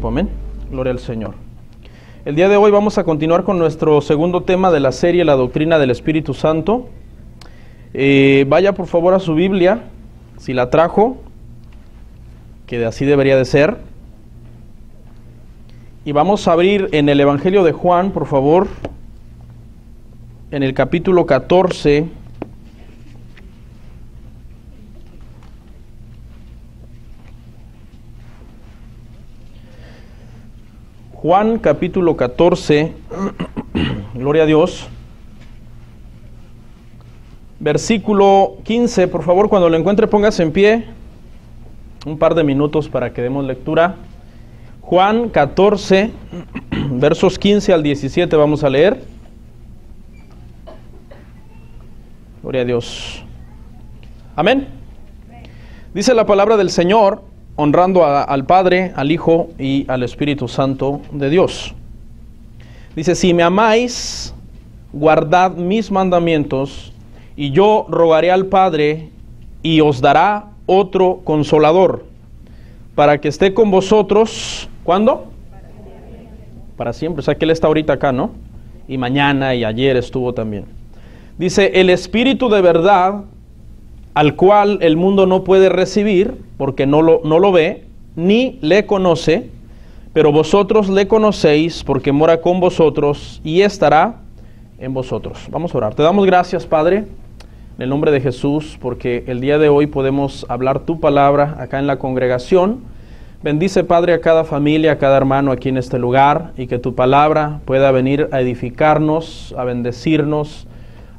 tiempo, amén. Gloria al Señor. El día de hoy vamos a continuar con nuestro segundo tema de la serie, la doctrina del Espíritu Santo. Vaya por favor a su Biblia, si la trajo, que así debería de ser. Y vamos a abrir en el Evangelio de Juan, por favor, en el capítulo 14. Juan capítulo 14, gloria a Dios, versículo 15, por favor, cuando lo encuentre póngase en pie, un par de minutos para que demos lectura. Juan 14, versos 15 al 17 vamos a leer. Gloria a Dios. Amén. Dice la palabra del Señor, honrando al Padre, al Hijo y al Espíritu Santo de Dios. Dice, si me amáis, guardad mis mandamientos, y yo rogaré al Padre, y os dará otro Consolador, para que esté con vosotros, ¿cuándo? Para siempre. O sea que Él está ahorita acá, ¿no? Y mañana y ayer estuvo también. Dice, el Espíritu de verdad, al cual el mundo no puede recibir, porque no lo ve, ni le conoce, pero vosotros le conocéis, porque mora con vosotros y estará en vosotros. Vamos a orar. Te damos gracias, Padre, en el nombre de Jesús, porque el día de hoy podemos hablar tu palabra acá en la congregación. Bendice, Padre, a cada familia, a cada hermano aquí en este lugar, y que tu palabra pueda venir a edificarnos, a bendecirnos,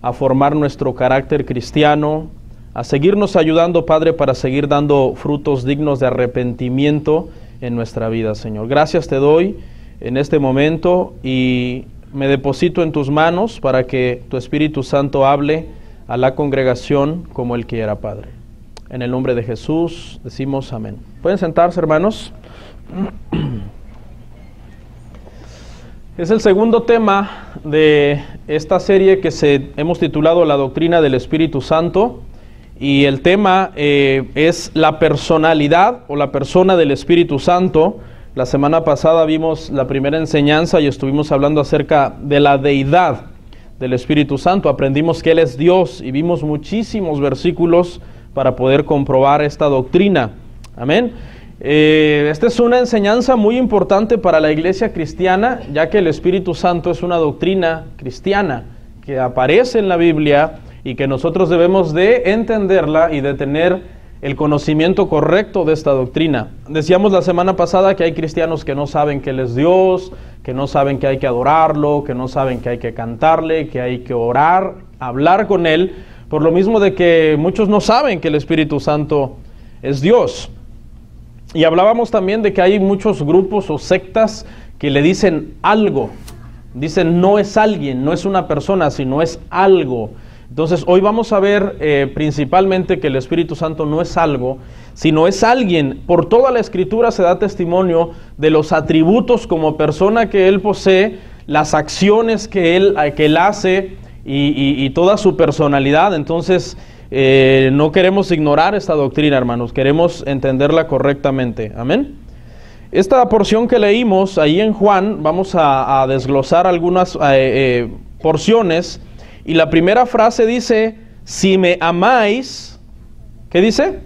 a formar nuestro carácter cristiano, a seguirnos ayudando, Padre, para seguir dando frutos dignos de arrepentimiento en nuestra vida, Señor. Gracias te doy en este momento y me deposito en tus manos para que tu Espíritu Santo hable a la congregación como Él quiera, Padre. En el nombre de Jesús decimos amén. ¿Pueden sentarse, hermanos? Es el segundo tema de esta serie que hemos titulado La doctrina del Espíritu Santo. Y el tema es la personalidad o la persona del Espíritu Santo. La semana pasada vimos la primera enseñanza y estuvimos hablando acerca de la deidad del Espíritu Santo. Aprendimos que Él es Dios y vimos muchísimos versículos para poder comprobar esta doctrina. Amén. Esta es una enseñanza muy importante para la iglesia cristiana, ya que el Espíritu Santo es una doctrina cristiana que aparece en la Biblia y que nosotros debemos de entenderla y de tener el conocimiento correcto de esta doctrina. Decíamos la semana pasada que hay cristianos que no saben que Él es Dios, que no saben que hay que adorarlo, que no saben que hay que cantarle, que hay que orar, hablar con Él, por lo mismo de que muchos no saben que el Espíritu Santo es Dios. Y hablábamos también de que hay muchos grupos o sectas que le dicen algo. Dicen no es alguien, no es una persona, sino es algo. Entonces hoy vamos a ver principalmente que el Espíritu Santo no es algo, sino es alguien. Por toda la Escritura se da testimonio de los atributos como persona que Él posee, las acciones que Él hace y toda su personalidad. Entonces no queremos ignorar esta doctrina, hermanos, queremos entenderla correctamente. Amén. Esta porción que leímos ahí en Juan, vamos a desglosar algunas porciones. Y la primera frase dice, si me amáis, ¿qué dice?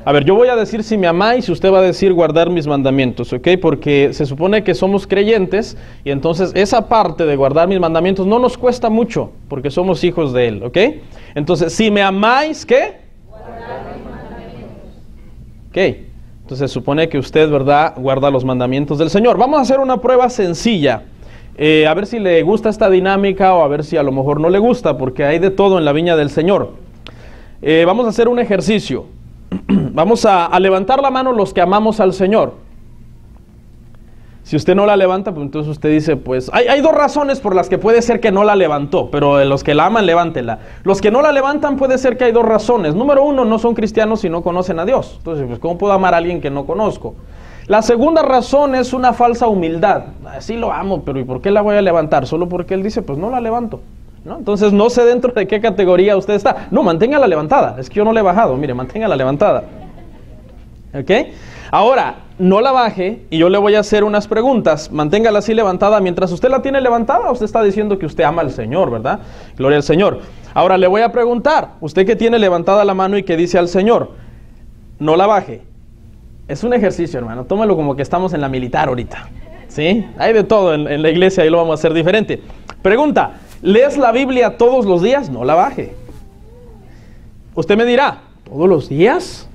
A ver, yo voy a decir si me amáis y usted va a decir guardar mis mandamientos, ¿ok? Porque se supone que somos creyentes y entonces esa parte de guardar mis mandamientos no nos cuesta mucho porque somos hijos de Él, ¿ok? Entonces, si me amáis, ¿qué? Guardar mis mandamientos. Ok, entonces se supone que usted, ¿verdad?, guarda los mandamientos del Señor. Vamos a hacer una prueba sencilla. A ver si le gusta esta dinámica o a ver si a lo mejor no le gusta, porque hay de todo en la viña del Señor. Vamos a hacer un ejercicio. Vamos a levantar la mano los que amamos al Señor. Si usted no la levanta, pues entonces usted dice, pues hay dos razones por las que puede ser que no la levantó, pero los que la aman, levántela. Los que no la levantan puede ser que hay dos razones. Número uno, no son cristianos y no conocen a Dios. Entonces, pues ¿cómo puedo amar a alguien que no conozco? La segunda razón es una falsa humildad. Sí lo amo, pero ¿y por qué la voy a levantar? Solo porque Él dice, pues no la levanto, ¿no? Entonces no sé dentro de qué categoría usted está. No, manténgala levantada. Es que yo no le he bajado. Mire, manténgala levantada. ¿Ok? Ahora, no la baje y yo le voy a hacer unas preguntas. Manténgala así levantada. Mientras usted la tiene levantada, usted está diciendo que usted ama al Señor, ¿verdad? Gloria al Señor. Ahora le voy a preguntar, usted que tiene levantada la mano y que dice al Señor, no la baje. Es un ejercicio, hermano. Tómalo como que estamos en la militar ahorita. ¿Sí? Hay de todo en la iglesia y lo vamos a hacer diferente. Pregunta, ¿lees la Biblia todos los días? No la baje. Usted me dirá, ¿todos los días?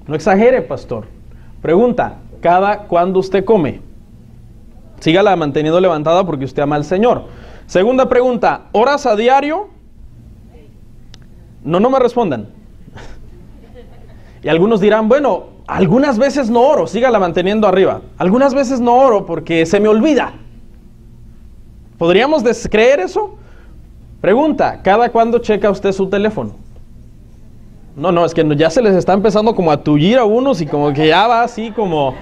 No exagere, pastor. Pregunta, ¿cada cuándo usted come? Sígala manteniendo levantada porque usted ama al Señor. Segunda pregunta, ¿oras a diario? No me respondan. Y algunos dirán, bueno, algunas veces no oro, sígala manteniendo arriba. Algunas veces no oro porque se me olvida. ¿Podríamos creer eso? Pregunta, ¿cada cuándo checa usted su teléfono? No, es que ya se les está empezando como a tullir a unos y como que ya va así como...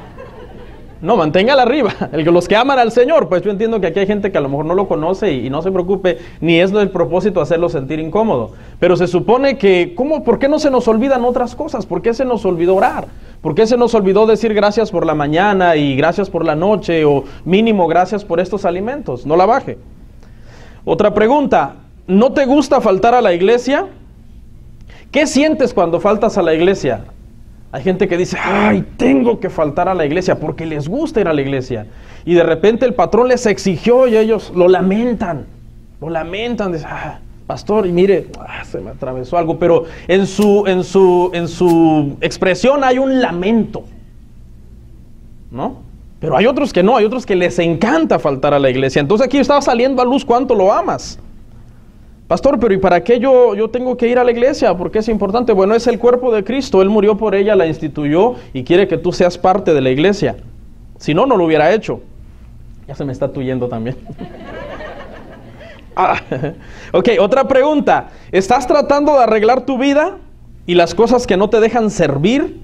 No, manténgala arriba. Los que aman al Señor, pues yo entiendo que aquí hay gente que a lo mejor no lo conoce y no se preocupe, ni es el propósito hacerlo sentir incómodo. Pero se supone que, ¿por qué no se nos olvidan otras cosas? ¿Por qué se nos olvidó orar? ¿Por qué se nos olvidó decir gracias por la mañana y gracias por la noche o mínimo gracias por estos alimentos? No la baje. Otra pregunta, ¿no te gusta faltar a la iglesia? ¿Qué sientes cuando faltas a la iglesia? Hay gente que dice, ay, tengo que faltar a la iglesia porque les gusta ir a la iglesia. Y de repente el patrón les exigió y ellos lo lamentan. Dicen, pastor, y mire, se me atravesó algo. Pero en su expresión hay un lamento, ¿no? Pero hay otros que no, hay otros que les encanta faltar a la iglesia. Entonces aquí está saliendo a luz cuánto lo amas. Pastor, pero ¿y para qué yo tengo que ir a la iglesia? ¿Por qué es importante? Bueno, es el cuerpo de Cristo. Él murió por ella, la instituyó y quiere que tú seas parte de la iglesia. Si no, no lo hubiera hecho. Ya se me está tuyendo también. Ok, otra pregunta. ¿Estás tratando de arreglar tu vida y las cosas que no te dejan servir?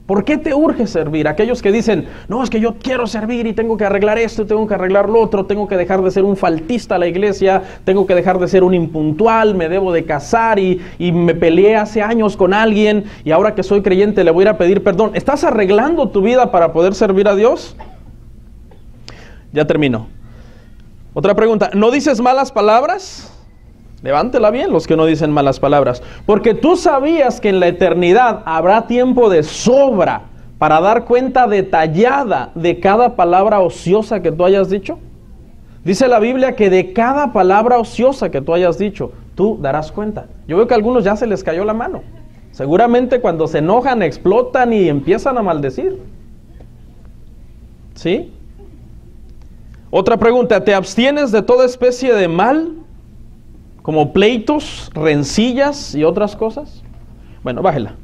¿Por qué te urge servir? Aquellos que dicen, no, es que yo quiero servir y tengo que arreglar esto, tengo que arreglar lo otro, tengo que dejar de ser un faltista a la iglesia, tengo que dejar de ser un impuntual, me debo de casar y me peleé hace años con alguien y ahora que soy creyente le voy a ir a pedir perdón. ¿Estás arreglando tu vida para poder servir a Dios? Ya termino. Otra pregunta, ¿no dices malas palabras? Levántela bien los que no dicen malas palabras. Porque tú sabías que en la eternidad habrá tiempo de sobra para dar cuenta detallada de cada palabra ociosa que tú hayas dicho. Dice la Biblia que de cada palabra ociosa que tú hayas dicho, tú darás cuenta. Yo veo que a algunos ya se les cayó la mano. Seguramente cuando se enojan, explotan y empiezan a maldecir. ¿Sí? Otra pregunta, ¿te abstienes de toda especie de mal? Como pleitos, rencillas y otras cosas. Bueno, bájela.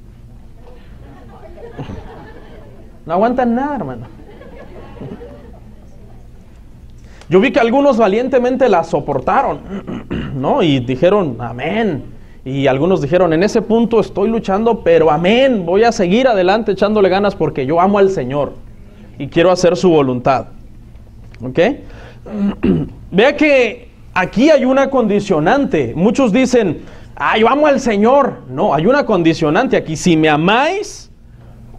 No aguantan nada, hermano. Yo vi que algunos valientemente la soportaron, ¿no? Y dijeron, amén. Y algunos dijeron, en ese punto estoy luchando, pero amén, voy a seguir adelante echándole ganas porque yo amo al Señor y quiero hacer su voluntad. ¿Ok? Vea que aquí hay una condicionante. Muchos dicen, yo amo al Señor. No, hay una condicionante aquí. Si me amáis,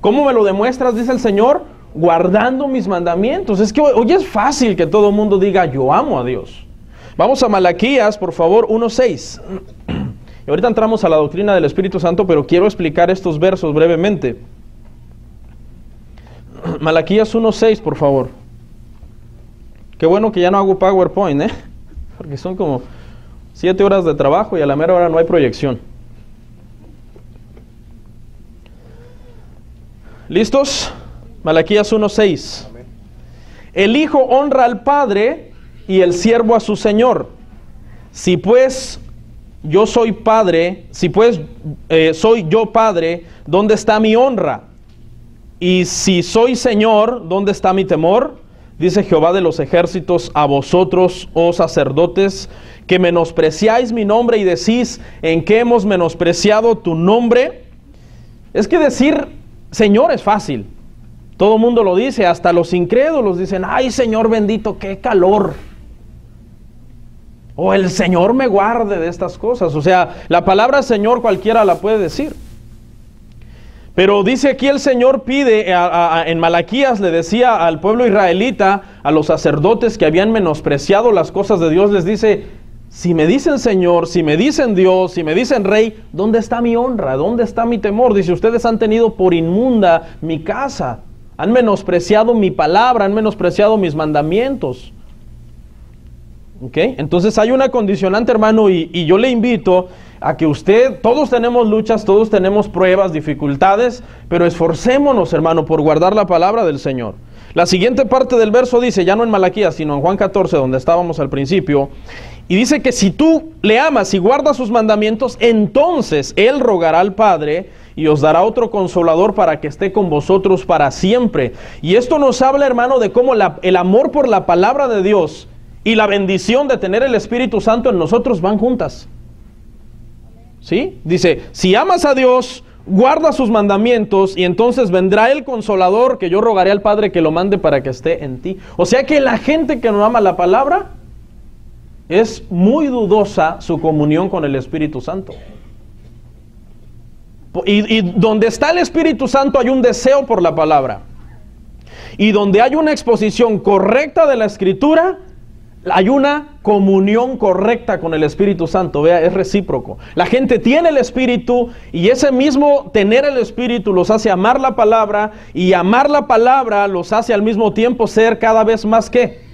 ¿cómo me lo demuestras? Dice el Señor, guardando mis mandamientos. Es que hoy es fácil que todo el mundo diga, yo amo a Dios. Vamos a Malaquías, por favor, 1:6. Y ahorita entramos a la doctrina del Espíritu Santo, pero quiero explicar estos versos brevemente. Malaquías 1:6, por favor. Qué bueno que ya no hago PowerPoint, porque son como 7 horas de trabajo y a la mera hora no hay proyección. ¿Listos? Malaquías 1:6. El hijo honra al padre y el siervo a su señor. Si pues yo soy padre, soy yo padre, ¿dónde está mi honra? Y si soy señor, ¿dónde está mi temor? Dice Jehová de los ejércitos a vosotros, oh sacerdotes, que menospreciáis mi nombre y decís, ¿en qué hemos menospreciado tu nombre? Es que decir Señor es fácil. Todo el mundo lo dice, hasta los incrédulos dicen, ay Señor bendito, qué calor. O el Señor me guarde de estas cosas. O sea, la palabra Señor cualquiera la puede decir. Pero dice aquí el Señor pide, en Malaquías le decía al pueblo israelita, a los sacerdotes que habían menospreciado las cosas de Dios, les dice: si me dicen Señor, si me dicen Dios, si me dicen Rey, ¿dónde está mi honra? ¿Dónde está mi temor? Dice: ustedes han tenido por inmunda mi casa, han menospreciado mi palabra, han menospreciado mis mandamientos. ¿Ok? Entonces hay una condicionante, hermano, y yo le invito a que usted, todos tenemos luchas, todos tenemos pruebas, dificultades, pero esforcémonos, hermano, por guardar la palabra del Señor. La siguiente parte del verso dice, ya no en Malaquías, sino en Juan 14, donde estábamos al principio, y dice que si tú le amas y guardas sus mandamientos, entonces Él rogará al Padre y os dará otro consolador para que esté con vosotros para siempre. Y esto nos habla, hermano, de cómo el amor por la palabra de Dios y la bendición de tener el Espíritu Santo en nosotros van juntas. ¿Sí? Dice, si amas a Dios, guarda sus mandamientos, y entonces vendrá el consolador que yo rogaré al Padre que lo mande para que esté en ti. O sea que la gente que no ama la palabra, es muy dudosa su comunión con el Espíritu Santo. Y donde está el Espíritu Santo hay un deseo por la palabra. Y donde hay una exposición correcta de la Escritura, hay una comunión correcta con el Espíritu Santo. Vea, es recíproco. La gente tiene el Espíritu, y ese mismo tener el Espíritu los hace amar la palabra, y amar la palabra los hace al mismo tiempo ser cada vez más ¿qué?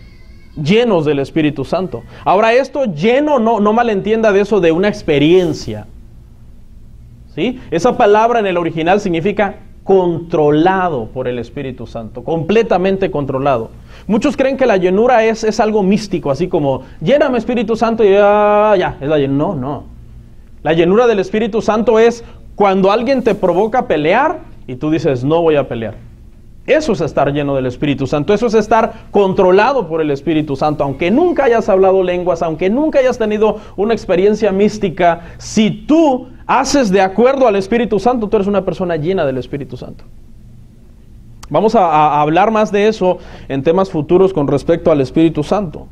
Llenos del Espíritu Santo. Ahora, esto lleno, no malentienda de eso de una experiencia. ¿Sí? Esa palabra en el original significa controlado por el Espíritu Santo, completamente controlado. Muchos creen que la llenura es algo místico, así como, lléname Espíritu Santo y ya, es la llenura. No. La llenura del Espíritu Santo es cuando alguien te provoca a pelear y tú dices, no voy a pelear. Eso es estar lleno del Espíritu Santo, eso es estar controlado por el Espíritu Santo. Aunque nunca hayas hablado lenguas, aunque nunca hayas tenido una experiencia mística, si tú haces de acuerdo al Espíritu Santo, tú eres una persona llena del Espíritu Santo. Vamos a hablar más de eso en temas futuros con respecto al Espíritu Santo.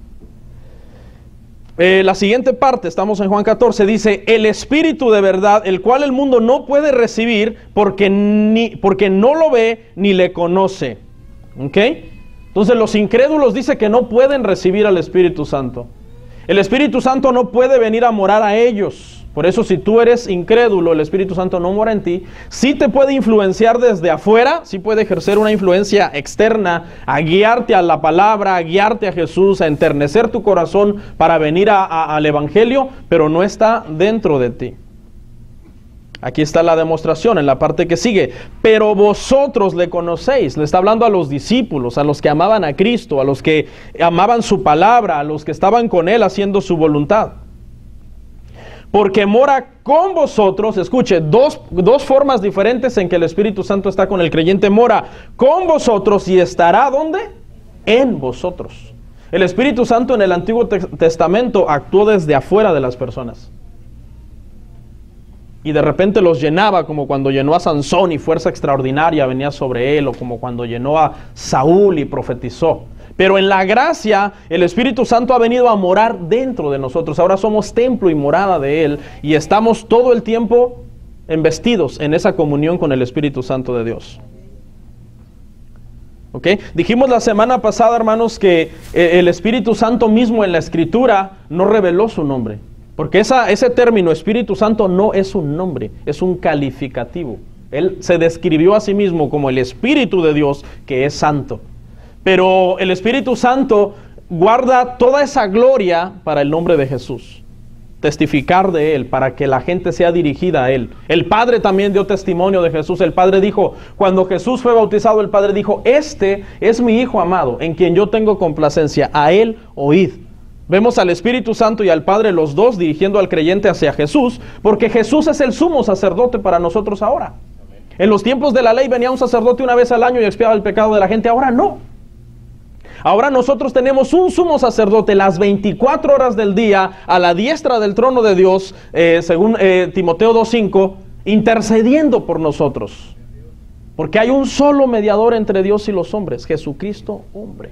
La siguiente parte, estamos en Juan 14, dice, el Espíritu de verdad, el cual el mundo no puede recibir porque no lo ve ni le conoce. ¿Ok? Entonces los incrédulos dice que no pueden recibir al Espíritu Santo. El Espíritu Santo no puede venir a morar a ellos. Por eso, si tú eres incrédulo, el Espíritu Santo no mora en ti. Sí te puede influenciar desde afuera, sí puede ejercer una influencia externa, a guiarte a la palabra, a guiarte a Jesús, a enternecer tu corazón para venir al Evangelio, pero no está dentro de ti. Aquí está la demostración en la parte que sigue. Pero vosotros le conocéis. Le está hablando a los discípulos, a los que amaban a Cristo, a los que amaban su palabra, a los que estaban con Él haciendo su voluntad. Porque mora con vosotros. Escuche, dos formas diferentes en que el Espíritu Santo está con el creyente. Mora con vosotros y estará ¿dónde? En vosotros. El Espíritu Santo en el Antiguo Testamento actuó desde afuera de las personas. Y de repente los llenaba, como cuando llenó a Sansón y fuerza extraordinaria venía sobre él, o como cuando llenó a Saúl y profetizó. Pero en la gracia, el Espíritu Santo ha venido a morar dentro de nosotros. Ahora somos templo y morada de Él, y estamos todo el tiempo embestidos en esa comunión con el Espíritu Santo de Dios. ¿Ok? Dijimos la semana pasada, hermanos, que el Espíritu Santo mismo en la Escritura no reveló su nombre. Porque ese término Espíritu Santo no es un nombre, es un calificativo. Él se describió a sí mismo como el Espíritu de Dios, que es santo. Pero el Espíritu Santo guarda toda esa gloria para el nombre de Jesús. Testificar de Él, para que la gente sea dirigida a Él. El Padre también dio testimonio de Jesús. El Padre dijo, cuando Jesús fue bautizado, el Padre dijo, este es mi Hijo amado, en quien yo tengo complacencia, a Él oíd. Vemos al Espíritu Santo y al Padre, los dos dirigiendo al creyente hacia Jesús, porque Jesús es el sumo sacerdote para nosotros ahora. En los tiempos de la ley venía un sacerdote una vez al año y expiaba el pecado de la gente. Ahora no. Ahora nosotros tenemos un sumo sacerdote las 24 horas del día a la diestra del trono de Dios, según Timoteo 2:5, intercediendo por nosotros. Porque hay un solo mediador entre Dios y los hombres, Jesucristo hombre.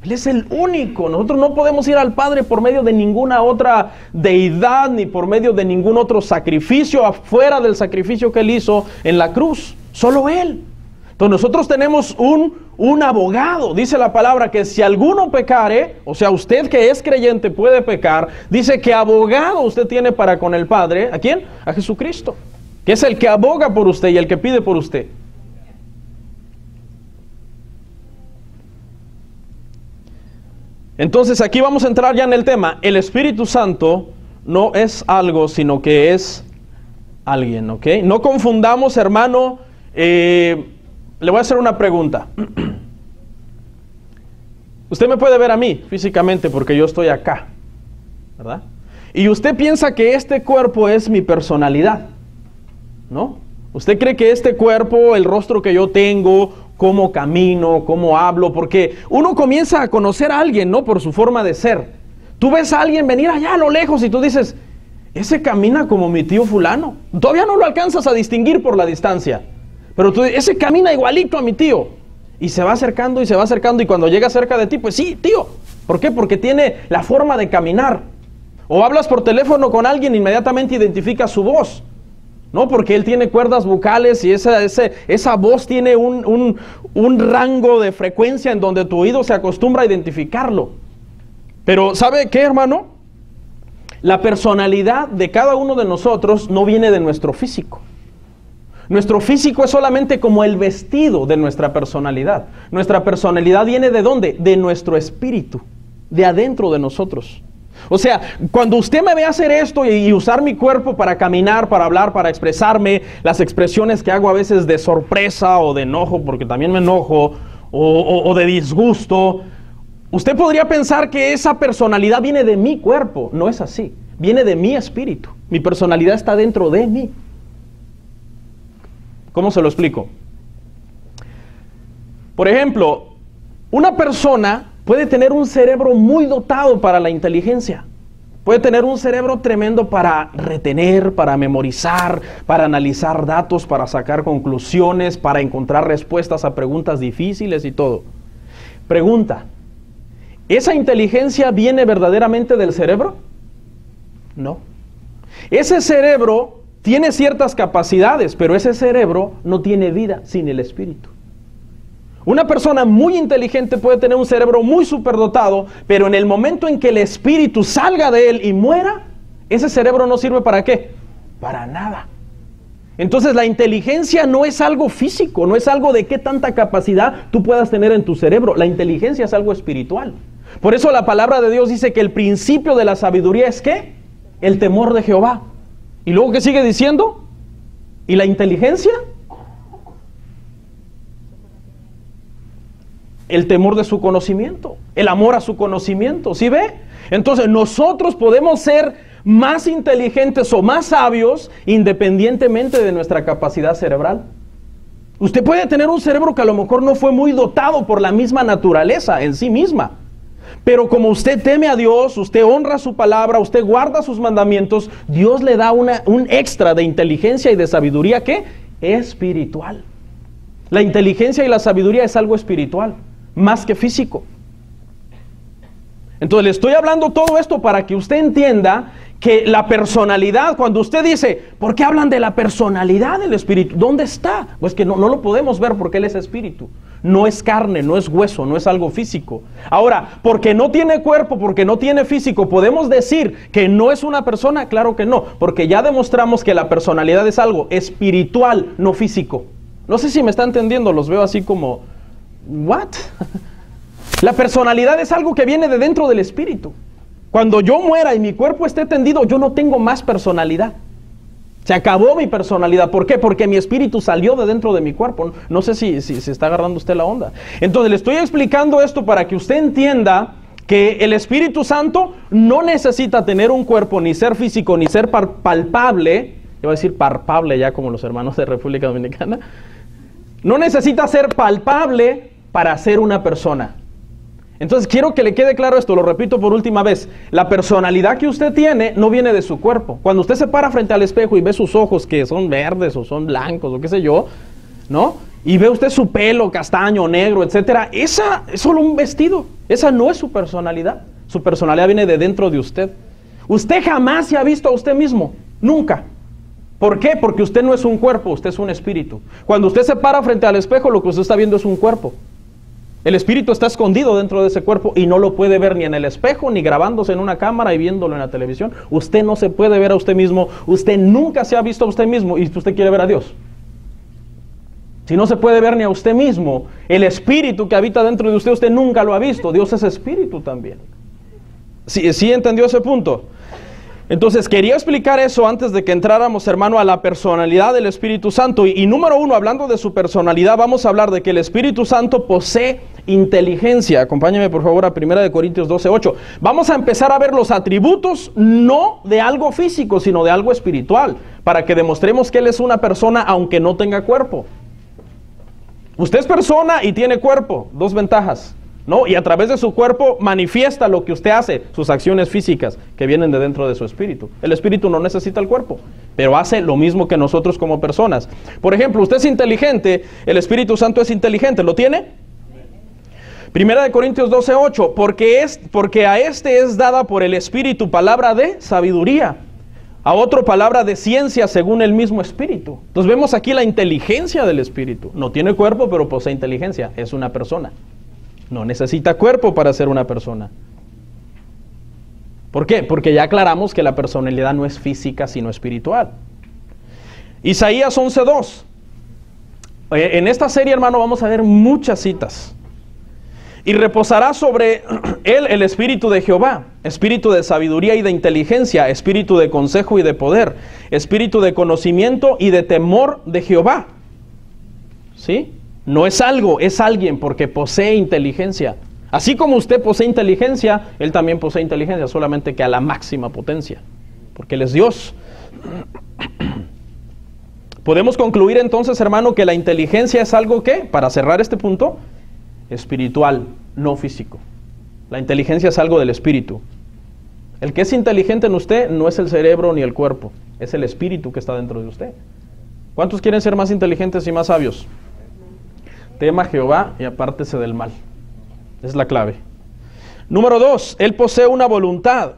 Él es el único. Nosotros no podemos ir al Padre por medio de ninguna otra deidad, ni por medio de ningún otro sacrificio afuera del sacrificio que Él hizo en la cruz. Solo Él. Entonces nosotros tenemos un abogado. Dice la palabra que si alguno pecare, o sea, usted que es creyente puede pecar, dice que abogado usted tiene para con el Padre. ¿A quién? A Jesucristo, que es el que aboga por usted y el que pide por usted. Entonces aquí vamos a entrar ya en el tema. El Espíritu Santo no es algo, sino que es alguien, ¿ok? No confundamos, hermano. Le voy a hacer una pregunta. Usted me puede ver a mí físicamente porque yo estoy acá, ¿verdad? Y usted piensa que este cuerpo es mi personalidad, ¿no? Usted cree que este cuerpo, el rostro que yo tengo, cómo camino, cómo hablo, porque uno comienza a conocer a alguien, ¿no? Por su forma de ser. Tú ves a alguien venir allá a lo lejos y tú dices, ese camina como mi tío fulano. Todavía no lo alcanzas a distinguir por la distancia, pero tú dices, ese camina igualito a mi tío. Y se va acercando y se va acercando y cuando llega cerca de ti, pues sí, tío. ¿Por qué? Porque tiene la forma de caminar. O hablas por teléfono con alguien, inmediatamente identificas su voz. No, porque él tiene cuerdas vocales y esa voz tiene un rango de frecuencia en donde tu oído se acostumbra a identificarlo. Pero ¿sabe qué, hermano? La personalidad de cada uno de nosotros no viene de nuestro físico. Nuestro físico es solamente como el vestido de nuestra personalidad. Nuestra personalidad viene ¿de dónde? De nuestro espíritu, de adentro de nosotros. O sea, cuando usted me ve hacer esto y usar mi cuerpo para caminar, para hablar, para expresarme, las expresiones que hago a veces de sorpresa o de enojo, porque también me enojo, o de disgusto, usted podría pensar que esa personalidad viene de mi cuerpo. No es así, viene de mi espíritu. Mi personalidad está dentro de mí. ¿Cómo se lo explico? Por ejemplo, una persona puede tener un cerebro muy dotado para la inteligencia. Puede tener un cerebro tremendo para retener, para memorizar, para analizar datos, para sacar conclusiones, para encontrar respuestas a preguntas difíciles y todo. Pregunta, ¿esa inteligencia viene verdaderamente del cerebro? No. Ese cerebro tiene ciertas capacidades, pero ese cerebro no tiene vida sin el espíritu. Una persona muy inteligente puede tener un cerebro muy superdotado, pero en el momento en que el espíritu salga de él y muera, ese cerebro no sirve ¿para qué? Para nada. Entonces la inteligencia no es algo físico, no es algo de qué tanta capacidad tú puedas tener en tu cerebro. La inteligencia es algo espiritual. Por eso la palabra de Dios dice que el principio de la sabiduría es ¿qué? El temor de Jehová. ¿Y luego qué sigue diciendo? ¿Y la inteligencia? El temor de su conocimiento, el amor a su conocimiento, ¿sí ve? Entonces nosotros podemos ser más inteligentes o más sabios independientemente de nuestra capacidad cerebral. Usted puede tener un cerebro que a lo mejor no fue muy dotado por la misma naturaleza en sí misma, pero como usted teme a Dios, usted honra su palabra, usted guarda sus mandamientos, Dios le da un extra de inteligencia y de sabiduría ¿qué? Espiritual. La inteligencia y la sabiduría es algo espiritual, más que físico. Entonces le estoy hablando todo esto para que usted entienda que la personalidad, cuando usted dice, ¿por qué hablan de la personalidad del espíritu? ¿Dónde está? Pues que no lo podemos ver porque Él es espíritu. No es carne, no es hueso, no es algo físico. Ahora, porque no tiene cuerpo, porque no tiene físico, ¿podemos decir que no es una persona? Claro que no, porque ya demostramos que la personalidad es algo espiritual, no físico. No sé si me está entendiendo, los veo así como, ¿what? La personalidad es algo que viene de dentro del espíritu. Cuando yo muera y mi cuerpo esté tendido, yo no tengo más personalidad. Se acabó mi personalidad. ¿Por qué? Porque mi espíritu salió de dentro de mi cuerpo. No sé si se está agarrando usted la onda. Entonces le estoy explicando esto para que usted entienda que el Espíritu Santo no necesita tener un cuerpo, ni ser físico, ni ser palpable. Yo voy a decir palpable ya como los hermanos de República Dominicana. No necesita ser palpable para ser una persona. Entonces quiero que le quede claro esto, lo repito por última vez. La personalidad que usted tiene no viene de su cuerpo. Cuando usted se para frente al espejo y ve sus ojos que son verdes o son blancos o qué sé yo, ¿no? Y ve usted su pelo castaño, negro, etcétera, esa es solo un vestido. Esa no es su personalidad. Su personalidad viene de dentro de usted. Usted jamás se ha visto a usted mismo, nunca. ¿Por qué? Porque usted no es un cuerpo, usted es un espíritu. Cuando usted se para frente al espejo, lo que usted está viendo es un cuerpo. El espíritu está escondido dentro de ese cuerpo y no lo puede ver ni en el espejo, ni grabándose en una cámara y viéndolo en la televisión. Usted no se puede ver a usted mismo. Usted nunca se ha visto a usted mismo y usted quiere ver a Dios. Si no se puede ver ni a usted mismo, el espíritu que habita dentro de usted, usted nunca lo ha visto. Dios es espíritu también. ¿Sí entendió ese punto? Entonces quería explicar eso antes de que entráramos, hermano, a la personalidad del Espíritu Santo. Y número uno, hablando de su personalidad, vamos a hablar de que el Espíritu Santo posee inteligencia. Acompáñame por favor a 1 Corintios 12:8. Vamos a empezar a ver los atributos, no de algo físico, sino de algo espiritual, para que demostremos que Él es una persona aunque no tenga cuerpo. Usted es persona y tiene cuerpo, dos ventajas, ¿no? Y a través de su cuerpo manifiesta lo que usted hace, sus acciones físicas que vienen de dentro de su espíritu. El espíritu no necesita el cuerpo, pero hace lo mismo que nosotros como personas. Por ejemplo, usted es inteligente, el Espíritu Santo es inteligente, ¿lo tiene? 1 Corintios 12:8, porque a este es dada por el Espíritu palabra de sabiduría, a otro palabra de ciencia según el mismo Espíritu. Entonces vemos aquí la inteligencia del Espíritu. No tiene cuerpo, pero posee inteligencia, es una persona. No necesita cuerpo para ser una persona. ¿Por qué? Porque ya aclaramos que la personalidad no es física, sino espiritual. Isaías 11:2. En esta serie, hermano, vamos a ver muchas citas. Y reposará sobre él el espíritu de Jehová, espíritu de sabiduría y de inteligencia, espíritu de consejo y de poder, espíritu de conocimiento y de temor de Jehová. ¿Sí? No es algo, es alguien, porque posee inteligencia. Así como usted posee inteligencia, Él también posee inteligencia, solamente que a la máxima potencia, porque Él es Dios. Podemos concluir entonces, hermano, que la inteligencia es algo que, para cerrar este punto, espiritual, no físico. La inteligencia es algo del espíritu. El que es inteligente en usted no es el cerebro ni el cuerpo, es el espíritu que está dentro de usted. ¿Cuántos quieren ser más inteligentes y más sabios? Tema a Jehová y apártese del mal. Es la clave. Número 2, Él posee una voluntad.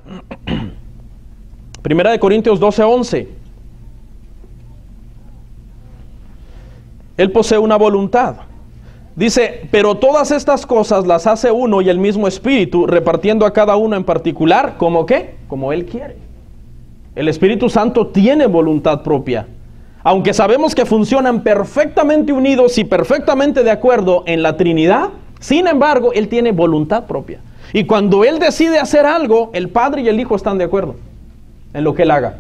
1 Corintios 12:11. Él posee una voluntad. Dice, pero todas estas cosas las hace uno y el mismo Espíritu, repartiendo a cada uno en particular, ¿como qué? Como Él quiere. El Espíritu Santo tiene voluntad propia. Aunque sabemos que funcionan perfectamente unidos y perfectamente de acuerdo en la Trinidad, sin embargo, Él tiene voluntad propia. Y cuando Él decide hacer algo, el Padre y el Hijo están de acuerdo en lo que Él haga.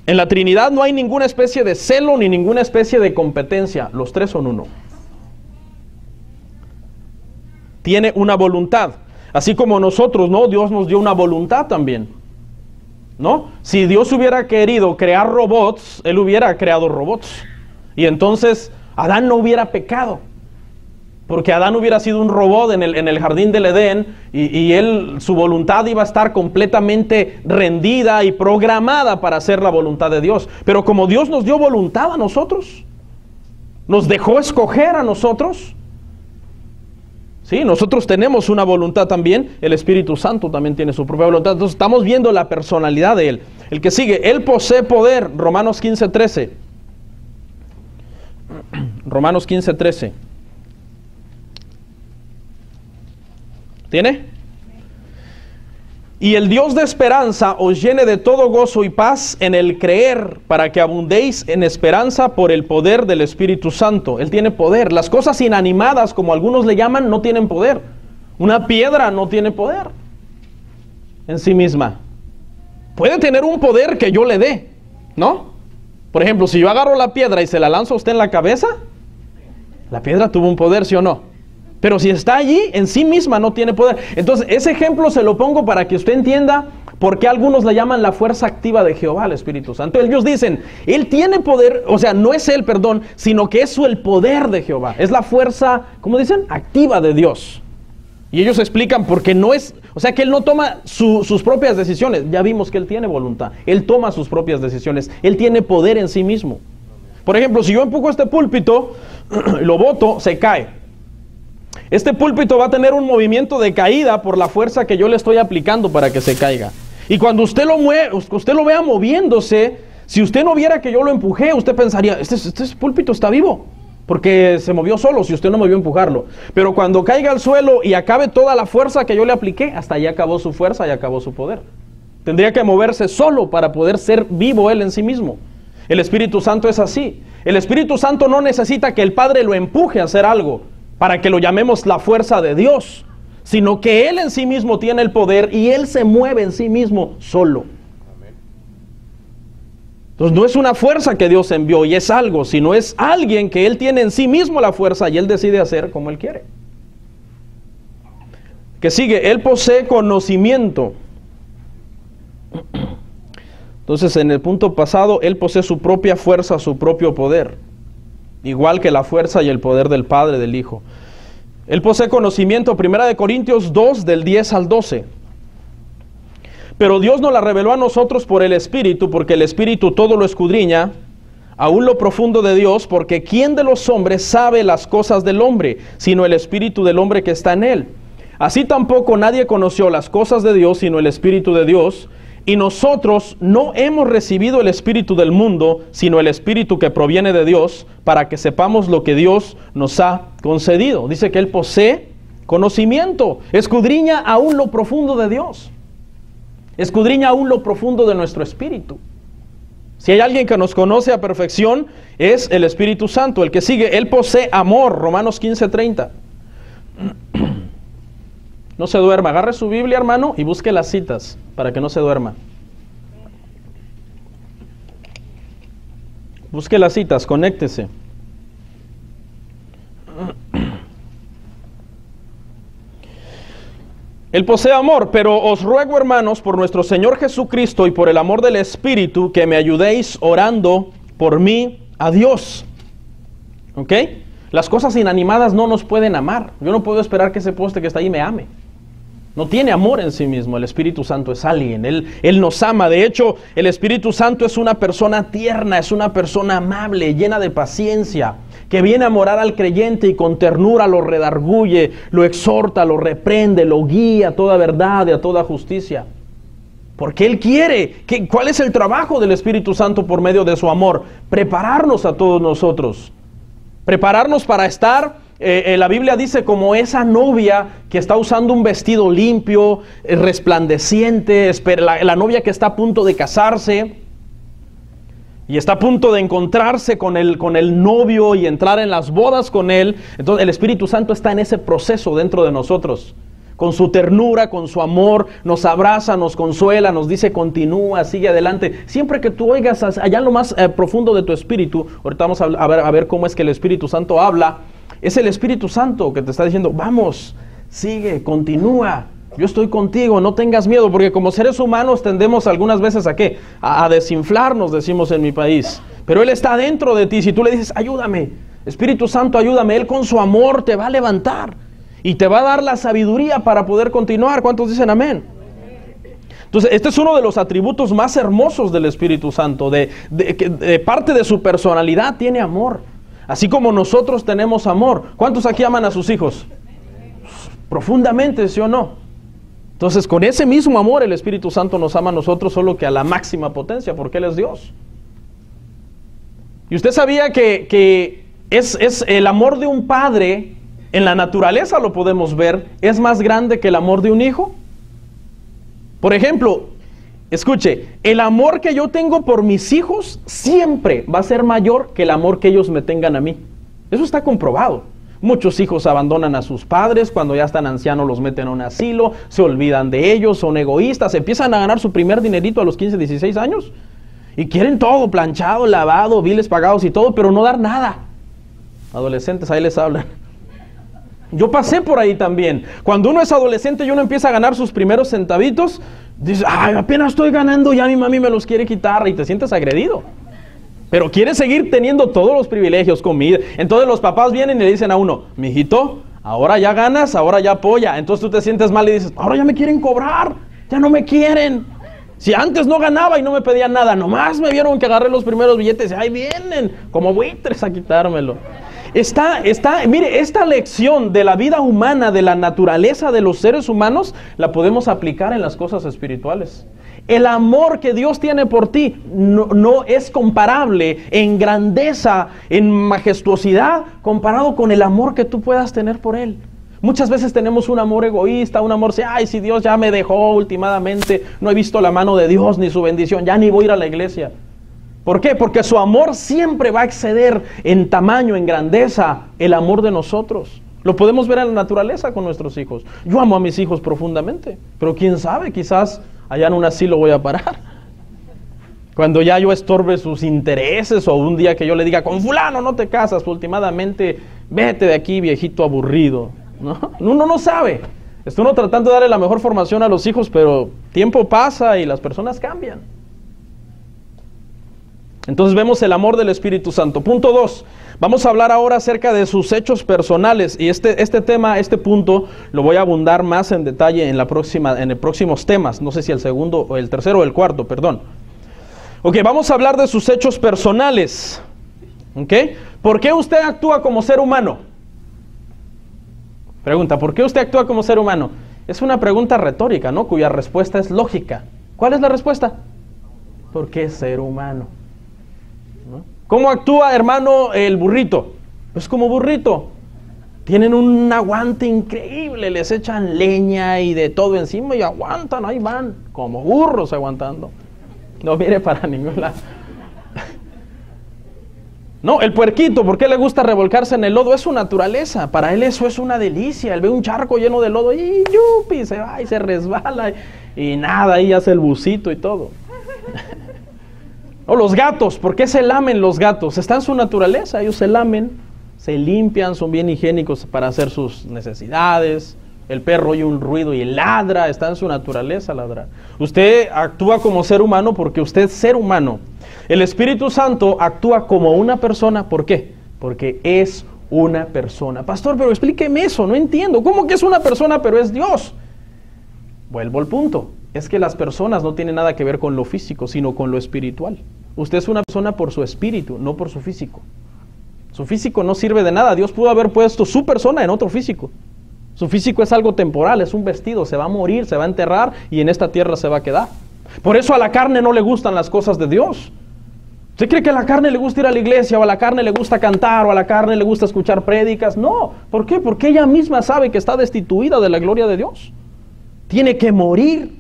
En la Trinidad no hay ninguna especie de celo ni ninguna especie de competencia. Los tres son uno. Tiene una voluntad. Así como nosotros, ¿no? Dios nos dio una voluntad también, ¿no? Si Dios hubiera querido crear robots, Él hubiera creado robots. Y entonces Adán no hubiera pecado. Porque Adán hubiera sido un robot en el jardín del Edén y él, su voluntad iba a estar completamente rendida y programada para hacer la voluntad de Dios. Pero como Dios nos dio voluntad a nosotros, nos dejó escoger a nosotros. Sí, nosotros tenemos una voluntad también, el Espíritu Santo también tiene su propia voluntad. Entonces estamos viendo la personalidad de Él. El que sigue, Él posee poder, Romanos 15:13. Romanos 15:13. ¿Tiene? Y el Dios de esperanza os llene de todo gozo y paz en el creer, para que abundéis en esperanza por el poder del Espíritu Santo. Él tiene poder. Las cosas inanimadas, como algunos le llaman, no tienen poder. Una piedra no tiene poder en sí misma. Puede tener un poder que yo le dé, ¿no? Por ejemplo, si yo agarro la piedra y se la lanzo a usted en la cabeza, la piedra tuvo un poder, ¿sí o no? Pero si está allí, en sí misma no tiene poder. Entonces, ese ejemplo se lo pongo para que usted entienda por qué algunos le llaman la fuerza activa de Jehová, el Espíritu Santo. Ellos dicen, Él tiene poder, o sea, no es Él, perdón, sino que es el poder de Jehová. Es la fuerza, ¿cómo dicen? Activa de Dios. Y ellos explican por qué no es, o sea, que Él no toma sus propias decisiones. Ya vimos que Él tiene voluntad. Él toma sus propias decisiones. Él tiene poder en sí mismo. Por ejemplo, si yo empujo este púlpito, lo boto, se cae. Este púlpito va a tener un movimiento de caída por la fuerza que yo le estoy aplicando para que se caiga. Y cuando usted lo vea moviéndose, Si usted no viera que yo lo empujé, usted pensaría, este púlpito está vivo, porque se movió solo, si usted no me vio empujarlo. Pero cuando caiga al suelo y acabe toda la fuerza que yo le apliqué, hasta ahí acabó su fuerza y acabó su poder. Tendría que moverse solo para poder ser vivo él en sí mismo. El Espíritu Santo es así. El Espíritu Santo no necesita que el Padre lo empuje a hacer algo para que lo llamemos la fuerza de Dios, sino que Él en sí mismo tiene el poder y Él se mueve en sí mismo solo. Entonces no es una fuerza que Dios envió y es algo, sino es alguien que Él tiene en sí mismo la fuerza y Él decide hacer como Él quiere. Que sigue, Él posee conocimiento. Entonces en el punto pasado, Él posee su propia fuerza, su propio poder, igual que la fuerza y el poder del Padre, del Hijo. Él posee conocimiento, 1 Corintios 2, del 10 al 12. Pero Dios nos la reveló a nosotros por el Espíritu, porque el Espíritu todo lo escudriña, aún lo profundo de Dios, porque ¿quién de los hombres sabe las cosas del hombre, sino el Espíritu del hombre que está en él? Así tampoco nadie conoció las cosas de Dios, sino el Espíritu de Dios. Y nosotros no hemos recibido el espíritu del mundo, sino el espíritu que proviene de Dios, para que sepamos lo que Dios nos ha concedido. Dice que Él posee conocimiento, escudriña aún lo profundo de Dios, escudriña aún lo profundo de nuestro espíritu. Si hay alguien que nos conoce a perfección, es el Espíritu Santo. El que sigue, Él posee amor, Romanos 15:30. No se duerma, agarre su Biblia, hermano, y busque las citas para que no se duerma. Busque las citas, conéctese. Él posee amor, pero os ruego, hermanos, por nuestro Señor Jesucristo y por el amor del Espíritu, que me ayudéis orando por mí a Dios. ¿Ok? Las cosas inanimadas no nos pueden amar. Yo no puedo esperar que ese poste que está ahí me ame. No tiene amor en sí mismo. El Espíritu Santo es alguien. Él nos ama. De hecho, el Espíritu Santo es una persona tierna, es una persona amable, llena de paciencia, que viene a morar al creyente y con ternura lo redarguye, lo exhorta, lo reprende, lo guía a toda verdad y a toda justicia. Porque Él quiere. ¿Cuál es el trabajo del Espíritu Santo por medio de su amor? Prepararnos a todos nosotros. Prepararnos para estar... la Biblia dice como esa novia que está usando un vestido limpio, resplandeciente, la novia que está a punto de casarse y está a punto de encontrarse con el novio y entrar en las bodas con él. Entonces el Espíritu Santo está en ese proceso dentro de nosotros, con su ternura, con su amor, nos abraza, nos consuela, nos dice continúa, sigue adelante. Siempre que tú oigas allá en lo más profundo de tu espíritu, ahorita vamos a ver cómo es que el Espíritu Santo habla. Es el Espíritu Santo que te está diciendo, vamos, sigue, continúa, yo estoy contigo, no tengas miedo, porque como seres humanos tendemos algunas veces ¿a qué? A desinflarnos, decimos en mi país, pero Él está dentro de ti. Si tú le dices, ayúdame, Espíritu Santo, ayúdame, Él con su amor te va a levantar y te va a dar la sabiduría para poder continuar. ¿Cuántos dicen amén? Entonces, este es uno de los atributos más hermosos del Espíritu Santo, de parte de su personalidad tiene amor. Así como nosotros tenemos amor. ¿Cuántos aquí aman a sus hijos? Profundamente, ¿sí o no? Entonces, con ese mismo amor, el Espíritu Santo nos ama a nosotros, solo que a la máxima potencia, porque Él es Dios. Y usted sabía que es el amor de un padre, en la naturaleza lo podemos ver, es más grande que el amor de un hijo. Por ejemplo, escuche, el amor que yo tengo por mis hijos siempre va a ser mayor que el amor que ellos me tengan a mí. Eso está comprobado. Muchos hijos abandonan a sus padres, cuando ya están ancianos los meten a un asilo, se olvidan de ellos, son egoístas, empiezan a ganar su primer dinerito a los 15, 16 años y quieren todo planchado, lavado, biles pagados y todo, pero no dar nada. Adolescentes, ahí les hablan. Yo pasé por ahí también. Cuando uno es adolescente y uno empieza a ganar sus primeros centavitos, dices, ay, apenas estoy ganando, ya mi mami me los quiere quitar, y te sientes agredido. Pero quieres seguir teniendo todos los privilegios, comida. Entonces los papás vienen y le dicen a uno, mijito, ahora ya ganas, ahora ya apoya. Entonces tú te sientes mal y dices, ahora ya me quieren cobrar, ya no me quieren. Si antes no ganaba y no me pedían nada, nomás me vieron que agarré los primeros billetes y ahí vienen, como buitres a quitármelo. Mire, esta lección de la vida humana, de la naturaleza de los seres humanos, la podemos aplicar en las cosas espirituales. El amor que Dios tiene por ti no es comparable en grandeza, en majestuosidad, comparado con el amor que tú puedas tener por Él. Muchas veces tenemos un amor egoísta, un amor, ay, si Dios ya me dejó últimamente, no he visto la mano de Dios ni su bendición, ya ni voy a ir a la iglesia. ¿Por qué? Porque su amor siempre va a exceder en tamaño, en grandeza, el amor de nosotros. Lo podemos ver en la naturaleza con nuestros hijos. Yo amo a mis hijos profundamente, pero quién sabe, quizás allá en un asilo voy a parar. Cuando ya yo estorbe sus intereses, o un día que yo le diga, con fulano no te casas, últimamente vete de aquí, viejito aburrido. ¿No? Uno no sabe. Está uno tratando de darle la mejor formación a los hijos, pero tiempo pasa y las personas cambian. Entonces vemos el amor del Espíritu Santo. Punto 2. Vamos a hablar ahora acerca de sus hechos personales. Y este tema, este punto, lo voy a abundar más en detalle en los próximos temas. No sé si el segundo, o el tercero o el cuarto, perdón. Ok, vamos a hablar de sus hechos personales. Ok. ¿Por qué usted actúa como ser humano? Pregunta, ¿por qué usted actúa como ser humano? Es una pregunta retórica, ¿no? Cuya respuesta es lógica. ¿Cuál es la respuesta? Porque es ser humano, ¿no? ¿Cómo actúa, hermano, el burrito? Pues como burrito. Tienen un aguante increíble, les echan leña y de todo encima y aguantan, ahí van, como burros aguantando. No mire para ningún lado. No, el puerquito, ¿por qué le gusta revolcarse en el lodo? Es su naturaleza, para él eso es una delicia. Él ve un charco lleno de lodo y yupi, se va y se resbala y nada, ahí hace el bucito y todo. O los gatos, ¿por qué se lamen los gatos? Está en su naturaleza, ellos se lamen, se limpian, son bien higiénicos para hacer sus necesidades. El perro oye un ruido y ladra, está en su naturaleza ladrar. Usted actúa como ser humano porque usted es ser humano. El Espíritu Santo actúa como una persona, ¿por qué? Porque es una persona. Pastor, pero explíqueme eso, no entiendo. ¿Cómo que es una persona pero es Dios? Vuelvo al punto. Es que las personas no tienen nada que ver con lo físico, sino con lo espiritual. Usted es una persona por su espíritu, no por su físico. Su físico no sirve de nada. Dios pudo haber puesto su persona en otro físico. Su físico es algo temporal, es un vestido, se va a morir, se va a enterrar y en esta tierra se va a quedar. Por eso a la carne no le gustan las cosas de Dios. ¿Usted cree que a la carne le gusta ir a la iglesia, o a la carne le gusta cantar, o a la carne le gusta escuchar prédicas? No. ¿Por qué? Porque ella misma sabe que está destituida de la gloria de Dios. Tiene que morir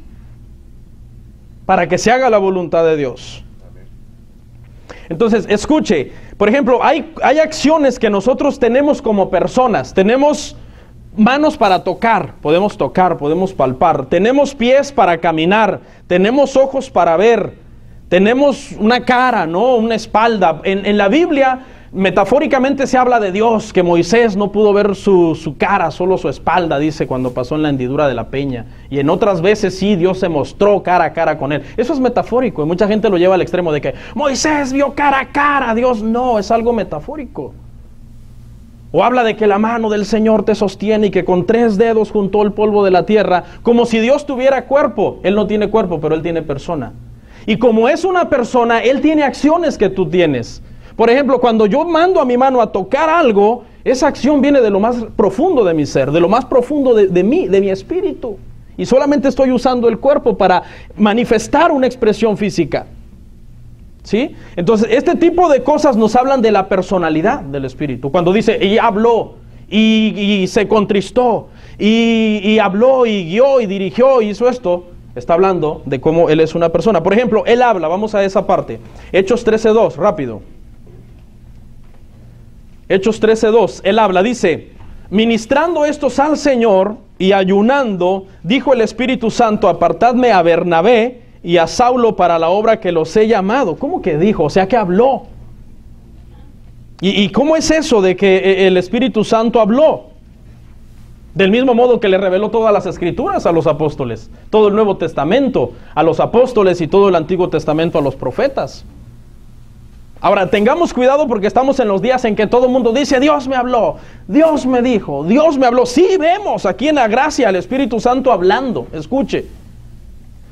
para que se haga la voluntad de Dios. Entonces, escuche, por ejemplo, hay acciones que nosotros tenemos como personas. Tenemos manos para tocar, podemos palpar. Tenemos pies para caminar, tenemos ojos para ver. Tenemos una cara, ¿no? Una espalda. En la Biblia, metafóricamente se habla de Dios, que Moisés no pudo ver su cara, solo su espalda, dice, cuando pasó en la hendidura de la peña. Y en otras veces sí, Dios se mostró cara a cara con él. Eso es metafórico, y mucha gente lo lleva al extremo de que Moisés vio cara a cara a Dios. No, es algo metafórico. O habla de que la mano del Señor te sostiene y que con 3 dedos juntó el polvo de la tierra, como si Dios tuviera cuerpo. Él no tiene cuerpo, pero Él tiene persona. Y como es una persona, Él tiene acciones que tú tienes. Por ejemplo, cuando yo mando a mi mano a tocar algo, esa acción viene de lo más profundo de mi ser, de lo más profundo de mí, de mi espíritu. Y solamente estoy usando el cuerpo para manifestar una expresión física. ¿Sí? Entonces, este tipo de cosas nos hablan de la personalidad del Espíritu. Cuando dice, y habló, y se contristó, y habló, y guió, y dirigió, y hizo esto, está hablando de cómo Él es una persona. Por ejemplo, Él habla, vamos a esa parte. Hechos 13:2, rápido. Hechos 13:2, Él habla, dice, ministrando estos al Señor y ayunando, dijo el Espíritu Santo, apartadme a Bernabé y a Saulo para la obra que los he llamado. ¿Cómo que dijo? O sea que habló. ¿Y cómo es eso de que el Espíritu Santo habló? Del mismo modo que le reveló todas las Escrituras a los apóstoles, todo el Nuevo Testamento a los apóstoles y todo el Antiguo Testamento a los profetas. Ahora, tengamos cuidado porque estamos en los días en que todo el mundo dice, Dios me habló, Dios me dijo, Dios me habló. Sí, vemos aquí en la gracia al Espíritu Santo hablando, escuche.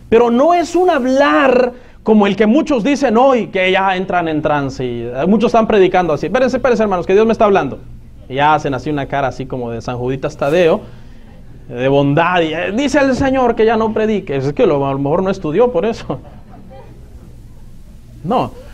Pero no es un hablar como el que muchos dicen hoy, que ya entran en trance y muchos están predicando así. Espérense hermanos, que Dios me está hablando. Y ya hacen así una cara así como de San Juditas Tadeo, de bondad, y dice el Señor que ya no predique. Es que a lo mejor no estudió por eso.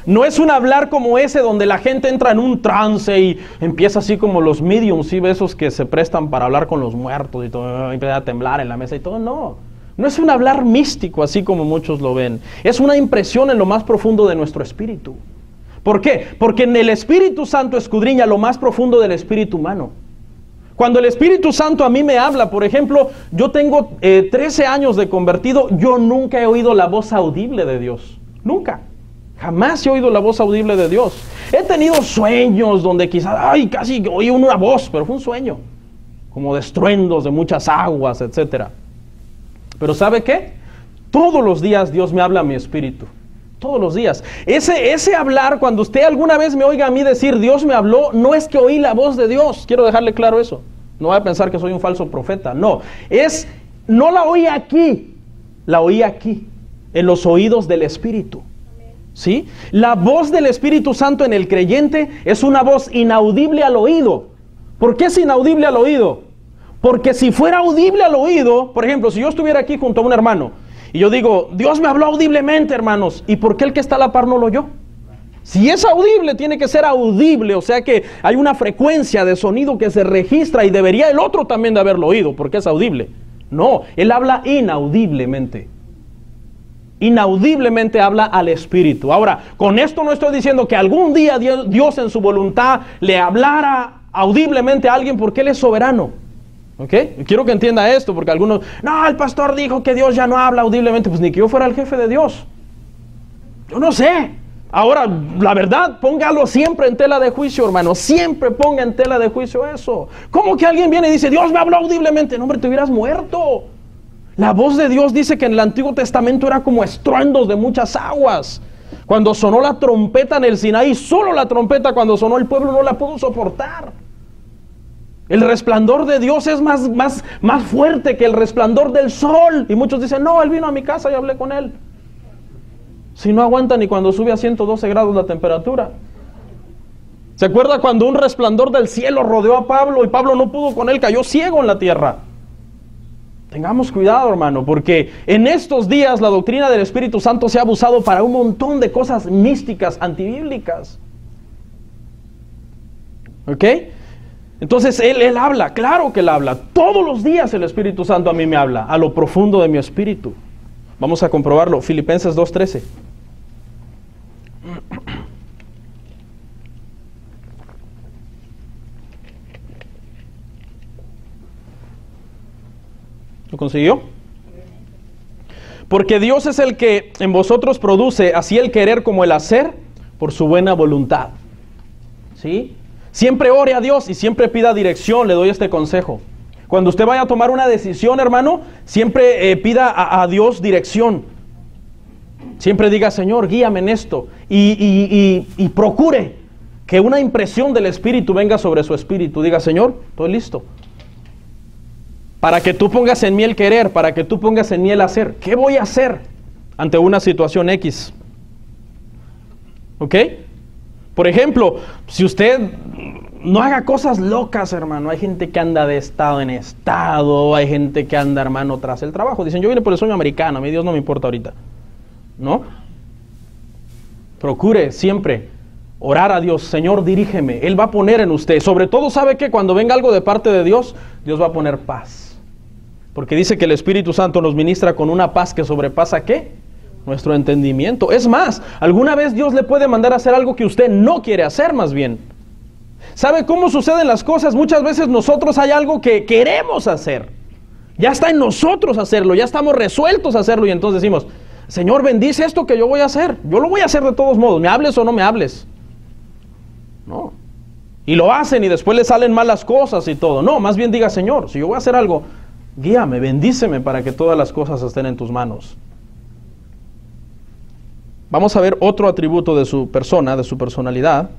No es un hablar como ese donde la gente entra en un trance y empieza así como los mediums, ¿sí? Esos que se prestan para hablar con los muertos y todo, empieza a temblar en la mesa y todo. No es un hablar místico así como muchos lo ven. Es una impresión en lo más profundo de nuestro espíritu. ¿Por qué? Porque en el Espíritu Santo escudriña lo más profundo del espíritu humano. Cuando el Espíritu Santo a mí me habla, por ejemplo, yo tengo 13 años de convertido, yo nunca he oído la voz audible de Dios. Nunca. Jamás he oído la voz audible de Dios. He tenido sueños donde quizás, casi oí una voz, pero fue un sueño. Como de estruendos de muchas aguas, etc. Pero ¿sabe qué? Todos los días Dios me habla a mi espíritu. Todos los días. Ese hablar, cuando usted alguna vez me oiga a mí decir Dios me habló, no es que oí la voz de Dios. Quiero dejarle claro eso. No vaya a pensar que soy un falso profeta. No la oí aquí. La oí aquí, en los oídos del Espíritu. ¿Sí? La voz del Espíritu Santo en el creyente es una voz inaudible al oído. ¿Por qué es inaudible al oído? Porque si fuera audible al oído, por ejemplo, si yo estuviera aquí junto a un hermano y yo digo, Dios me habló audiblemente, hermanos, ¿y por qué el que está a la par no lo oyó? Si es audible, tiene que ser audible, o sea que hay una frecuencia de sonido que se registra y debería el otro también de haberlo oído, porque es audible. No, él habla inaudiblemente. Inaudiblemente habla al Espíritu. Ahora, con esto no estoy diciendo que algún día Dios en su voluntad le hablara audiblemente a alguien, porque Él es soberano. ¿Ok? Quiero que entienda esto, porque algunos, no, el pastor dijo que Dios ya no habla audiblemente. Pues ni que yo fuera el jefe de Dios. Yo no sé. Ahora, la verdad, póngalo siempre en tela de juicio, hermano. Siempre ponga en tela de juicio eso. ¿Cómo que alguien viene y dice, Dios me habló audiblemente? No, hombre, te hubieras muerto. La voz de Dios dice que en el Antiguo Testamento era como estruendos de muchas aguas. Cuando sonó la trompeta en el Sinaí, solo la trompeta cuando sonó el pueblo no la pudo soportar. El resplandor de Dios es más fuerte que el resplandor del sol. Y muchos dicen, no, Él vino a mi casa y hablé con Él. Si no aguanta ni cuando sube a 112 grados la temperatura. ¿Se acuerda cuando un resplandor del cielo rodeó a Pablo y Pablo no pudo con él? Cayó ciego en la tierra. Tengamos cuidado, hermano, porque en estos días la doctrina del Espíritu Santo se ha abusado para un montón de cosas místicas, antibíblicas. ¿Ok? Entonces Él habla, claro que Él habla. Todos los días el Espíritu Santo a mí me habla, a lo profundo de mi espíritu. Vamos a comprobarlo. Filipenses 2:13. ¿Lo consiguió? Porque Dios es el que en vosotros produce así el querer como el hacer por su buena voluntad. ¿Sí? Siempre ore a Dios y siempre pida dirección. Le doy este consejo. Cuando usted vaya a tomar una decisión, hermano, siempre pida a Dios dirección. Siempre diga, Señor, guíame en esto. Y procure que una impresión del Espíritu venga sobre su espíritu. Diga, Señor, estoy listo. Para que tú pongas en mí el querer, para que tú pongas en mí el hacer. ¿Qué voy a hacer ante una situación X? ¿Ok? Por ejemplo, si usted no haga cosas locas, hermano. Hay gente que anda de estado en estado, hay gente que anda, hermano, tras el trabajo. Dicen, yo vine por el sueño americano, a mí Dios no me importa ahorita. ¿No? Procure siempre orar a Dios, Señor, dirígeme. Él va a poner en usted, sobre todo, ¿sabe qué? Cuando venga algo de parte de Dios, Dios va a poner paz. Porque dice que el Espíritu Santo nos ministra con una paz que sobrepasa, ¿qué? Nuestro entendimiento. Es más, alguna vez Dios le puede mandar a hacer algo que usted no quiere hacer, más bien. ¿Sabe cómo suceden las cosas? Muchas veces nosotros hay algo que queremos hacer. Ya está en nosotros hacerlo, ya estamos resueltos a hacerlo y entonces decimos, Señor, bendice esto que yo voy a hacer. Yo lo voy a hacer de todos modos, me hables o no me hables. No. Y lo hacen y después le salen malas cosas y todo. No, más bien diga, Señor, si yo voy a hacer algo, guíame, bendíceme para que todas las cosas estén en tus manos. Vamos a ver otro atributo de su persona, de su personalidad.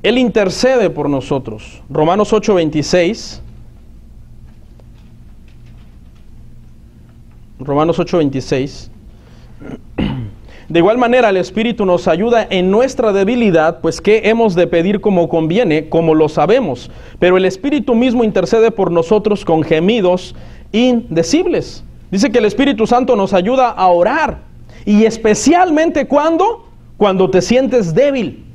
Él intercede por nosotros. Romanos 8:26. Romanos 8:26. De igual manera, el Espíritu nos ayuda en nuestra debilidad, pues ¿qué hemos de pedir como conviene? Como lo sabemos. Pero el Espíritu mismo intercede por nosotros con gemidos indecibles. Dice que el Espíritu Santo nos ayuda a orar. Y especialmente cuando te sientes débil.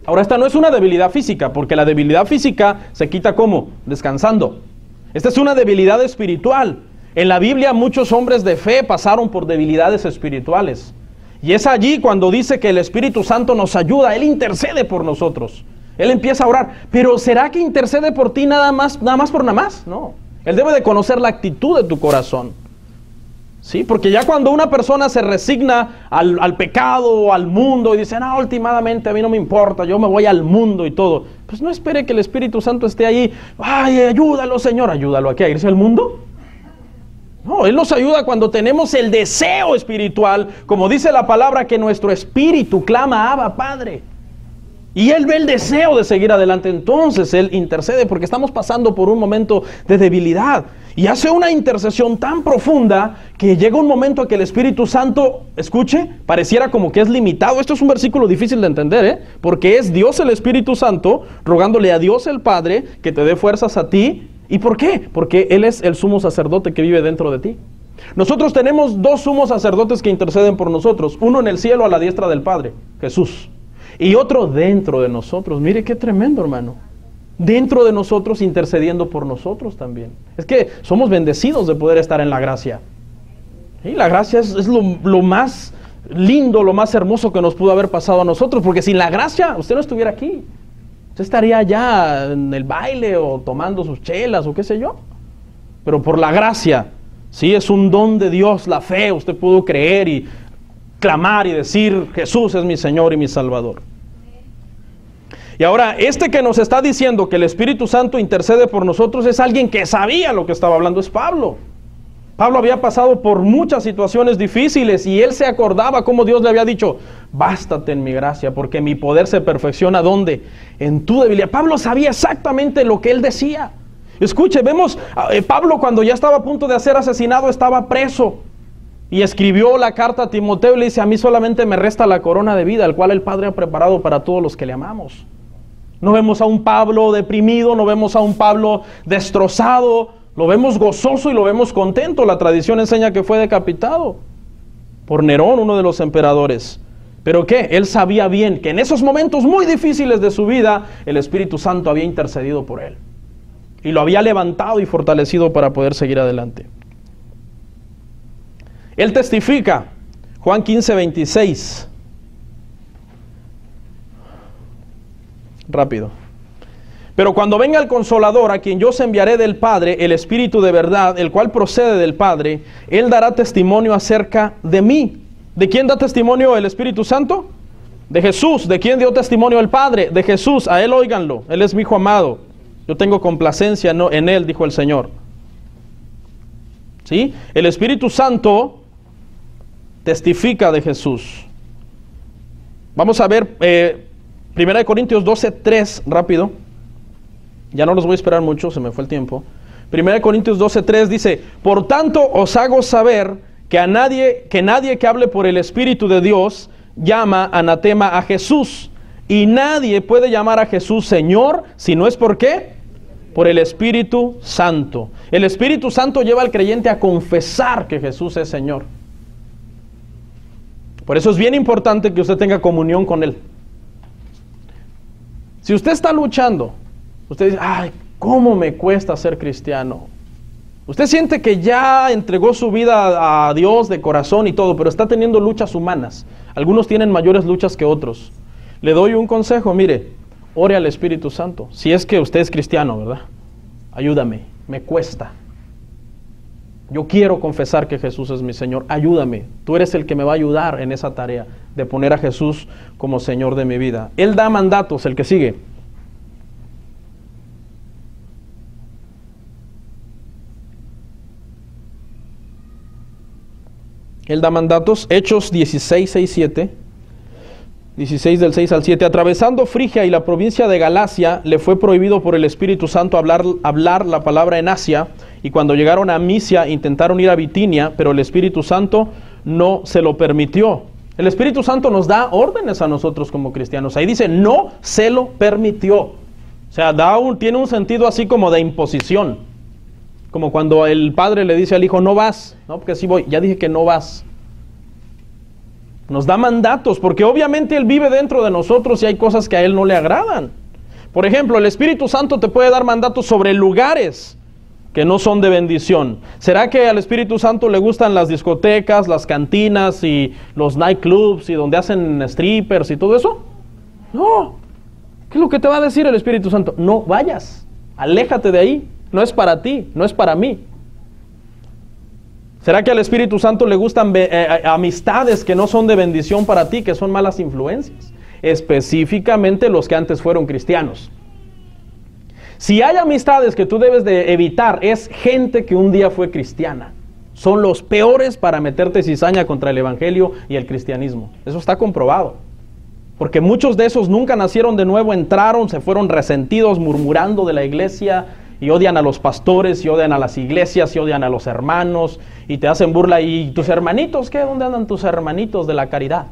Ahora, esta no es una debilidad física, porque la debilidad física se quita ¿cómo? Descansando. Esta es una debilidad espiritual. En la Biblia muchos hombres de fe pasaron por debilidades espirituales. Y es allí cuando dice que el Espíritu Santo nos ayuda, Él intercede por nosotros. Él empieza a orar. Pero ¿será que intercede por ti nada más por nada más? No. Él debe de conocer la actitud de tu corazón. Sí, porque ya cuando una persona se resigna al pecado o al mundo y dice, no, últimamente a mí no me importa, yo me voy al mundo y todo, pues no espere que el Espíritu Santo esté ahí, ay, ayúdalo Señor, ayúdalo aquí a irse al mundo. No, Él nos ayuda cuando tenemos el deseo espiritual, como dice la palabra, que nuestro espíritu clama, Abba, Padre. Y Él ve el deseo de seguir adelante, entonces Él intercede porque estamos pasando por un momento de debilidad. Y hace una intercesión tan profunda que llega un momento en que el Espíritu Santo, escuche, pareciera como que es limitado. Esto es un versículo difícil de entender, porque es Dios el Espíritu Santo rogándole a Dios el Padre que te dé fuerzas a ti. ¿Y por qué? Porque Él es el sumo sacerdote que vive dentro de ti. Nosotros tenemos dos sumos sacerdotes que interceden por nosotros. Uno en el cielo a la diestra del Padre, Jesús. Y otro dentro de nosotros. Mire qué tremendo, hermano. Dentro de nosotros intercediendo por nosotros también. Es que somos bendecidos de poder estar en la gracia. Y la gracia es lo más lindo, lo más hermoso que nos pudo haber pasado a nosotros. Porque sin la gracia usted no estuviera aquí. Usted estaría allá en el baile o tomando sus chelas o qué sé yo. Pero por la gracia, sí, es un don de Dios, la fe. Usted pudo creer y clamar y decir, Jesús es mi Señor y mi Salvador. Y ahora, este que nos está diciendo que el Espíritu Santo intercede por nosotros es alguien que sabía lo que estaba hablando, es Pablo. Pablo había pasado por muchas situaciones difíciles y él se acordaba cómo Dios le había dicho, bástate en mi gracia, porque mi poder se perfecciona, ¿dónde? En tu debilidad. Pablo sabía exactamente lo que él decía. Escuche, vemos, Pablo cuando ya estaba a punto de ser asesinado, estaba preso. Y escribió la carta a Timoteo y le dice, a mí solamente me resta la corona de vida, el cual el Padre ha preparado para todos los que le amamos. No vemos a un Pablo deprimido, no vemos a un Pablo destrozado, lo vemos gozoso y lo vemos contento. La tradición enseña que fue decapitado por Nerón, uno de los emperadores. ¿Pero qué? Él sabía bien que en esos momentos muy difíciles de su vida, el Espíritu Santo había intercedido por él. Y lo había levantado y fortalecido para poder seguir adelante. Él testifica, Juan 15:26. Rápido. Pero cuando venga el Consolador, a quien yo os enviaré del Padre, el Espíritu de verdad, el cual procede del Padre, Él dará testimonio acerca de mí. ¿De quién da testimonio el Espíritu Santo? De Jesús. ¿De quién dio testimonio el Padre? De Jesús. A Él óiganlo. Él es mi Hijo amado. Yo tengo complacencia en Él, dijo el Señor. ¿Sí? El Espíritu Santo testifica de Jesús. Vamos a ver 1 Corintios 12:3, rápido. Ya no los voy a esperar mucho, se me fue el tiempo. 1 Corintios 12:3 dice, por tanto os hago saber que nadie que hable por el Espíritu de Dios llama anatema a Jesús. Y nadie puede llamar a Jesús Señor si no es ¿por qué? Por el Espíritu Santo. El Espíritu Santo lleva al creyente a confesar que Jesús es Señor. Por eso es bien importante que usted tenga comunión con Él. Si usted está luchando, usted dice, ay, ¿cómo me cuesta ser cristiano? Usted siente que ya entregó su vida a Dios de corazón y todo, pero está teniendo luchas humanas. Algunos tienen mayores luchas que otros. Le doy un consejo, mire, ore al Espíritu Santo. Si es que usted es cristiano, ¿verdad? Ayúdame, me cuesta. Yo quiero confesar que Jesús es mi Señor. Ayúdame, tú eres el que me va a ayudar en esa tarea de poner a Jesús como Señor de mi vida. Él da mandatos, el que sigue. Él da mandatos, Hechos 16, 6, 7. 16 del 6 al 7. Atravesando Frigia y la provincia de Galacia, le fue prohibido por el Espíritu Santo hablar la palabra en Asia, y cuando llegaron a Misia intentaron ir a Bitinia, pero el Espíritu Santo no se lo permitió. El Espíritu Santo nos da órdenes a nosotros como cristianos. Ahí dice, no se lo permitió. O sea, tiene un sentido así como de imposición. Como cuando el padre le dice al hijo, no vas. No, porque sí voy, ya dije que no vas. Nos da mandatos, porque obviamente Él vive dentro de nosotros y hay cosas que a Él no le agradan. Por ejemplo, el Espíritu Santo te puede dar mandatos sobre lugares que no son de bendición. ¿Será que al Espíritu Santo le gustan las discotecas, las cantinas y los nightclubs y donde hacen strippers y todo eso? No. ¿Qué es lo que te va a decir el Espíritu Santo? No vayas, aléjate de ahí, no es para ti, no es para mí. ¿Será que al Espíritu Santo le gustan amistades que no son de bendición para ti, que son malas influencias? Específicamente los que antes fueron cristianos. Si hay amistades que tú debes de evitar, es gente que un día fue cristiana. Son los peores para meterte cizaña contra el evangelio y el cristianismo. Eso está comprobado. Porque muchos de esos nunca nacieron de nuevo, entraron, se fueron resentidos, murmurando de la iglesia, y odian a los pastores, y odian a las iglesias, y odian a los hermanos, y te hacen burla. ¿Y tus hermanitos qué? ¿Dónde andan tus hermanitos de la caridad?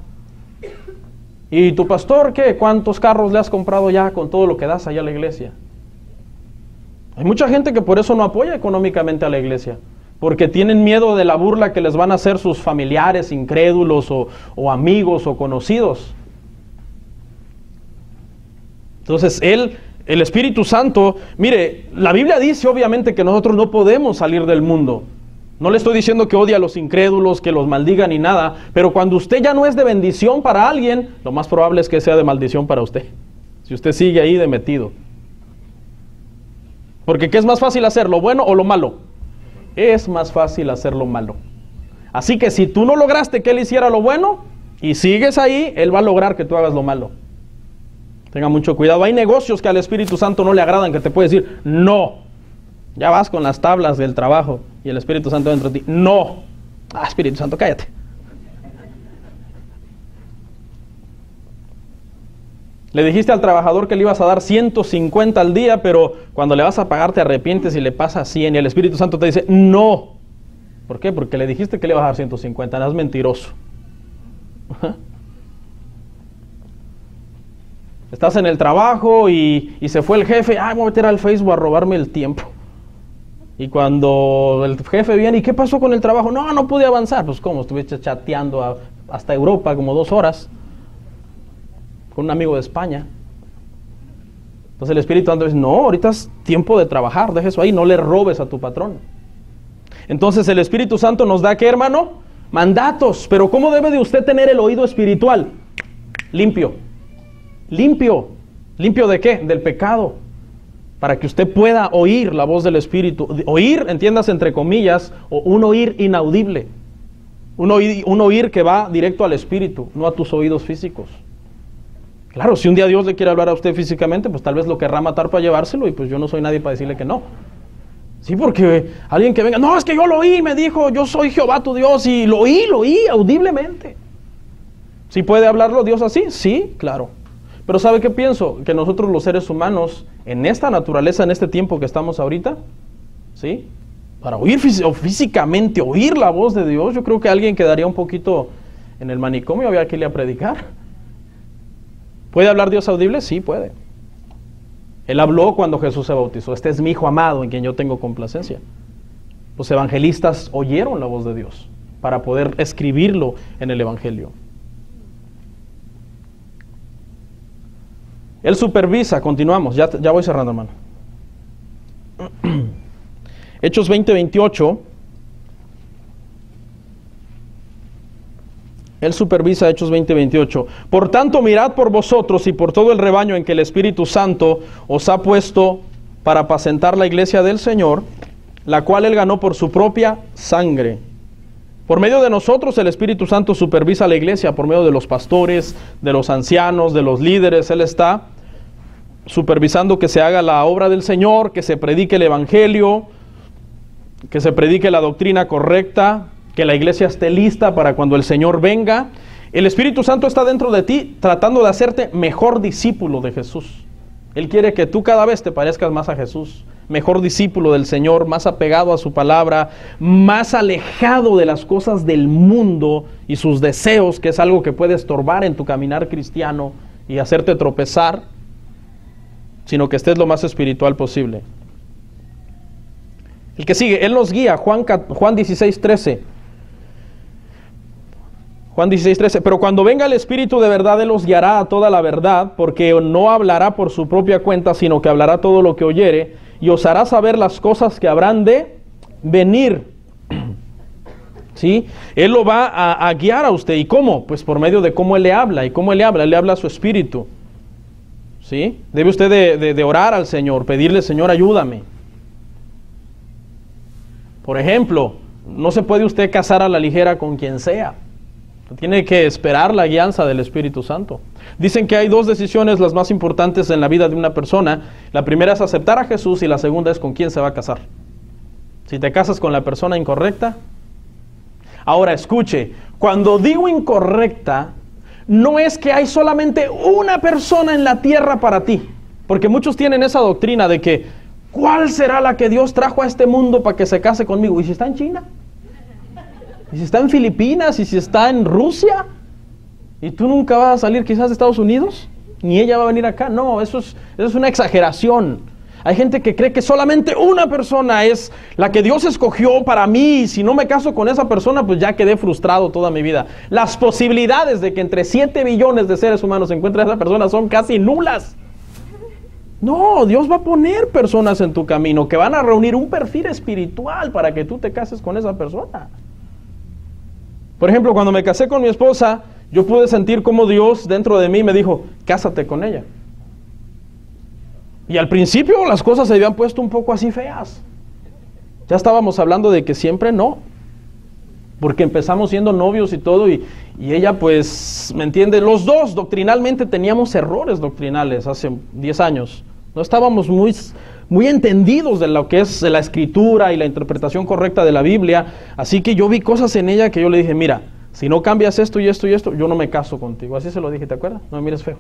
¿Y tu pastor qué? ¿Cuántos carros le has comprado ya con todo lo que das allá a la iglesia? Hay mucha gente que por eso no apoya económicamente a la iglesia, porque tienen miedo de la burla que les van a hacer sus familiares incrédulos o amigos o conocidos. Entonces el Espíritu Santo, mire, la Biblia dice obviamente que nosotros no podemos salir del mundo. No le estoy diciendo que odie a los incrédulos, que los maldiga ni nada, pero cuando usted ya no es de bendición para alguien, lo más probable es que sea de maldición para usted, si usted sigue ahí de metido. Porque ¿qué es más fácil hacer, lo bueno o lo malo? Es más fácil hacer lo malo. Así que si tú no lograste que Él hiciera lo bueno y sigues ahí, Él va a lograr que tú hagas lo malo. Tenga mucho cuidado. Hay negocios que al Espíritu Santo no le agradan, que te puede decir, no. Ya vas con las tablas del trabajo y el Espíritu Santo dentro de ti. No. Espíritu Santo, cállate. Le dijiste al trabajador que le ibas a dar 150 al día, pero cuando le vas a pagar te arrepientes y le pasas 100 y el Espíritu Santo te dice, no. ¿Por qué? Porque le dijiste que le ibas a dar 150, no es mentiroso. Estás en el trabajo y se fue el jefe, voy a meter al Facebook a robarme el tiempo. Y cuando el jefe viene, ¿y qué pasó con el trabajo? No pude avanzar. Pues ¿cómo? Estuviste chateando hasta Europa como 2 horas con un amigo de España. Entonces el Espíritu Santo dice, no, ahorita es tiempo de trabajar, deja eso ahí, no le robes a tu patrón. Entonces el Espíritu Santo nos da, ¿qué, hermano? Mandatos. Pero ¿cómo debe de usted tener el oído espiritual? Limpio. Limpio. ¿Limpio de qué? Del pecado. Para que usted pueda oír la voz del Espíritu. Oír, entiendas entre comillas, o un oír inaudible. Un oír que va directo al Espíritu, no a tus oídos físicos. Claro, si un día Dios le quiere hablar a usted físicamente, pues tal vez lo querrá matar para llevárselo y pues yo no soy nadie para decirle que no. Sí, porque alguien que venga, no, es que yo lo oí, me dijo, yo soy Jehová tu Dios y lo oí audiblemente. ¿Sí puede hablarlo Dios así? Sí, claro. Pero ¿sabe qué pienso? Que nosotros los seres humanos, en esta naturaleza, en este tiempo que estamos ahorita, ¿sí? Para oír físicamente, oír la voz de Dios, yo creo que alguien quedaría un poquito en el manicomio, había que irle a predicar. ¿Puede hablar Dios audible? Sí, puede. Él habló cuando Jesús se bautizó. Este es mi Hijo amado en quien yo tengo complacencia. Los evangelistas oyeron la voz de Dios para poder escribirlo en el Evangelio. Él supervisa, continuamos, ya voy cerrando, hermano. Hechos 20:28. Él supervisa Hechos 20:28. Por tanto, mirad por vosotros y por todo el rebaño en que el Espíritu Santo os ha puesto para apacentar la iglesia del Señor, la cual Él ganó por su propia sangre. Por medio de nosotros el Espíritu Santo supervisa la iglesia, por medio de los pastores, de los ancianos, de los líderes. Él está supervisando que se haga la obra del Señor, que se predique el Evangelio, que se predique la doctrina correcta, que la iglesia esté lista para cuando el Señor venga. El Espíritu Santo está dentro de ti tratando de hacerte mejor discípulo de Jesús. Él quiere que tú cada vez te parezcas más a Jesús, mejor discípulo del Señor, más apegado a su palabra, más alejado de las cosas del mundo y sus deseos, que es algo que puede estorbar en tu caminar cristiano y hacerte tropezar, sino que estés lo más espiritual posible. El que sigue, Él nos guía, Juan 16:13. Juan 16:13, pero cuando venga el Espíritu de verdad, Él os guiará a toda la verdad, porque no hablará por su propia cuenta, sino que hablará todo lo que oyere, y os hará saber las cosas que habrán de venir. ¿Sí? Él lo va a guiar a usted. ¿Y cómo? Pues por medio de cómo Él le habla. ¿Y cómo Él le habla? Él le habla a su Espíritu. ¿Sí? Debe usted de orar al Señor, pedirle, Señor, ayúdame. Por ejemplo, no se puede usted casar a la ligera con quien sea. Tiene que esperar la guianza del Espíritu Santo. Dicen que hay dos decisiones las más importantes en la vida de una persona. La primera es aceptar a Jesús y la segunda es con quién se va a casar. Si te casas con la persona incorrecta. Ahora escuche, cuando digo incorrecta, no es que hay solamente una persona en la tierra para ti. Porque muchos tienen esa doctrina de que, ¿cuál será la que Dios trajo a este mundo para que se case conmigo? ¿Y si está en China? ¿Y si está en Filipinas? ¿Y si está en Rusia? ¿Y tú nunca vas a salir quizás de Estados Unidos? ¿Ni ella va a venir acá? No, eso es una exageración. Hay gente que cree que solamente una persona es la que Dios escogió para mí, y si no me caso con esa persona, pues ya quedé frustrado toda mi vida. Las posibilidades de que entre 7 billones de seres humanos se encuentre esa persona son casi nulas. No, Dios va a poner personas en tu camino que van a reunir un perfil espiritual para que tú te cases con esa persona. Por ejemplo, cuando me casé con mi esposa, yo pude sentir cómo Dios dentro de mí me dijo, cásate con ella. Y al principio las cosas se habían puesto un poco así feas. Ya estábamos hablando de que siempre no. Porque empezamos siendo novios y todo, y ella pues, ¿me entiende? Los dos doctrinalmente teníamos errores doctrinales hace 10 años. No estábamos muy entendidos de lo que es la escritura y la interpretación correcta de la Biblia. Así que yo vi cosas en ella que yo le dije, mira, si no cambias esto y esto y esto, yo no me caso contigo. Así se lo dije, ¿te acuerdas? No me mires feo.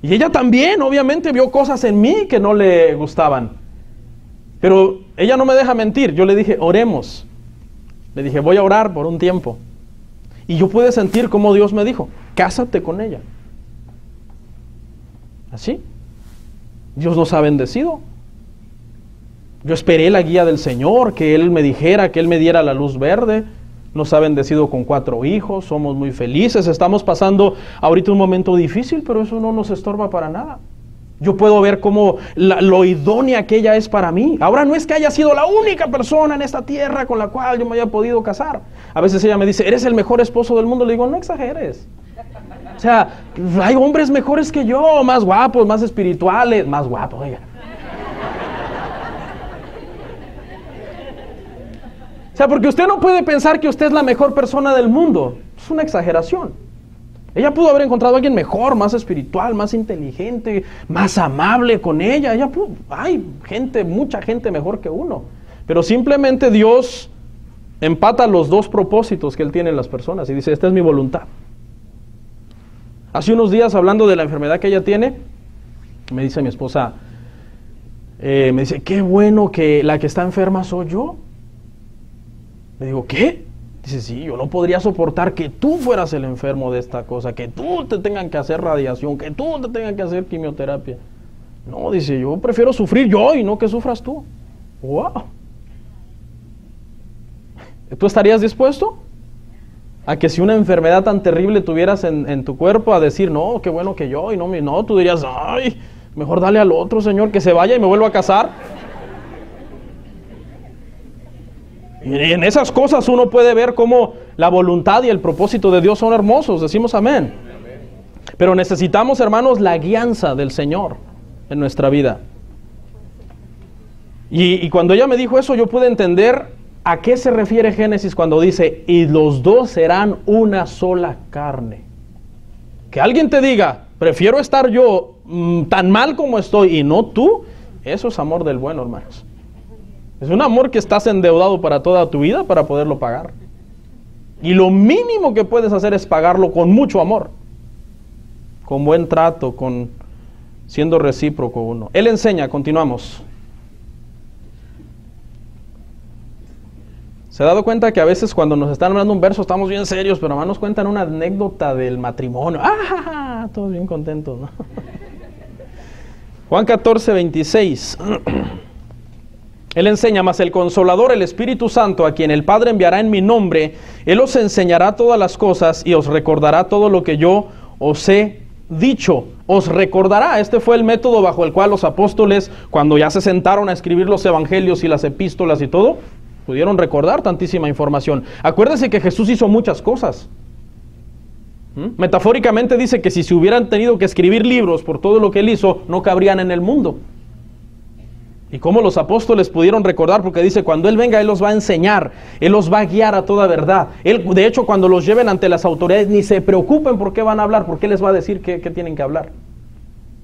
Y ella también, obviamente, vio cosas en mí que no le gustaban. Pero ella no me deja mentir. Yo le dije, oremos. Le dije, voy a orar por un tiempo. Y yo pude sentir como Dios me dijo, cásate con ella. Así. Dios nos ha bendecido. Yo esperé la guía del Señor, que Él me dijera, que Él me diera la luz verde. Nos ha bendecido con 4 hijos, somos muy felices. Estamos pasando ahorita un momento difícil, pero eso no nos estorba para nada. Yo puedo ver cómo lo idónea que ella es para mí. Ahora no es que haya sido la única persona en esta tierra con la cual yo me haya podido casar. A veces ella me dice, eres el mejor esposo del mundo. Le digo, no exageres. O sea, hay hombres mejores que yo, más guapos, más espirituales, más guapos, oiga. O sea, porque usted no puede pensar que usted es la mejor persona del mundo. Es una exageración. Ella pudo haber encontrado a alguien mejor, más espiritual, más inteligente, más amable con ella. Hay gente, mucha gente mejor que uno. Pero simplemente Dios empata los dos propósitos que Él tiene en las personas y dice, esta es mi voluntad. Hace unos días, hablando de la enfermedad que ella tiene, me dice mi esposa, me dice, qué bueno que la que está enferma soy yo. Le digo, ¿qué? Dice, sí, yo no podría soportar que tú fueras el enfermo de esta cosa, que tú te tengan que hacer radiación, que tú te tengan que hacer quimioterapia. No, dice, yo prefiero sufrir yo y no que sufras tú. ¡Wow! ¿Tú estarías dispuesto a que si una enfermedad tan terrible tuvieras en tu cuerpo, a decir, no, qué bueno que yo, y no, tú dirías, ay, mejor dale al otro, Señor, que se vaya y me vuelva a casar? Y en esas cosas uno puede ver cómo la voluntad y el propósito de Dios son hermosos, decimos amén. Pero necesitamos, hermanos, la guianza del Señor en nuestra vida. Y cuando ella me dijo eso, yo pude entender a qué se refiere Génesis cuando dice, y los dos serán una sola carne. Que alguien te diga, prefiero estar yo tan mal como estoy y no tú, eso es amor del bueno, hermanos. Es un amor que estás endeudado para toda tu vida para poderlo pagar. Y lo mínimo que puedes hacer es pagarlo con mucho amor, con buen trato, con siendo recíproco uno. Él enseña, continuamos. ¿Se ha dado cuenta que a veces cuando nos están hablando un verso estamos bien serios, pero además nos cuentan una anécdota del matrimonio? ¡Ah! Todos bien contentos, ¿no? Juan 14, 26. Él enseña, mas el Consolador, el Espíritu Santo, a quien el Padre enviará en mi nombre, Él os enseñará todas las cosas y os recordará todo lo que yo os he dicho. Os recordará. Este fue el método bajo el cual los apóstoles, cuando ya se sentaron a escribir los evangelios y las epístolas y todo, pudieron recordar tantísima información. Acuérdense que Jesús hizo muchas cosas. Metafóricamente dice que si se hubieran tenido que escribir libros por todo lo que Él hizo, no cabrían en el mundo. Y cómo los apóstoles pudieron recordar, porque dice, cuando Él venga, Él los va a enseñar, Él los va a guiar a toda verdad. Él, de hecho, cuando los lleven ante las autoridades, ni se preocupen por qué van a hablar, porque Él les va a decir qué tienen que hablar.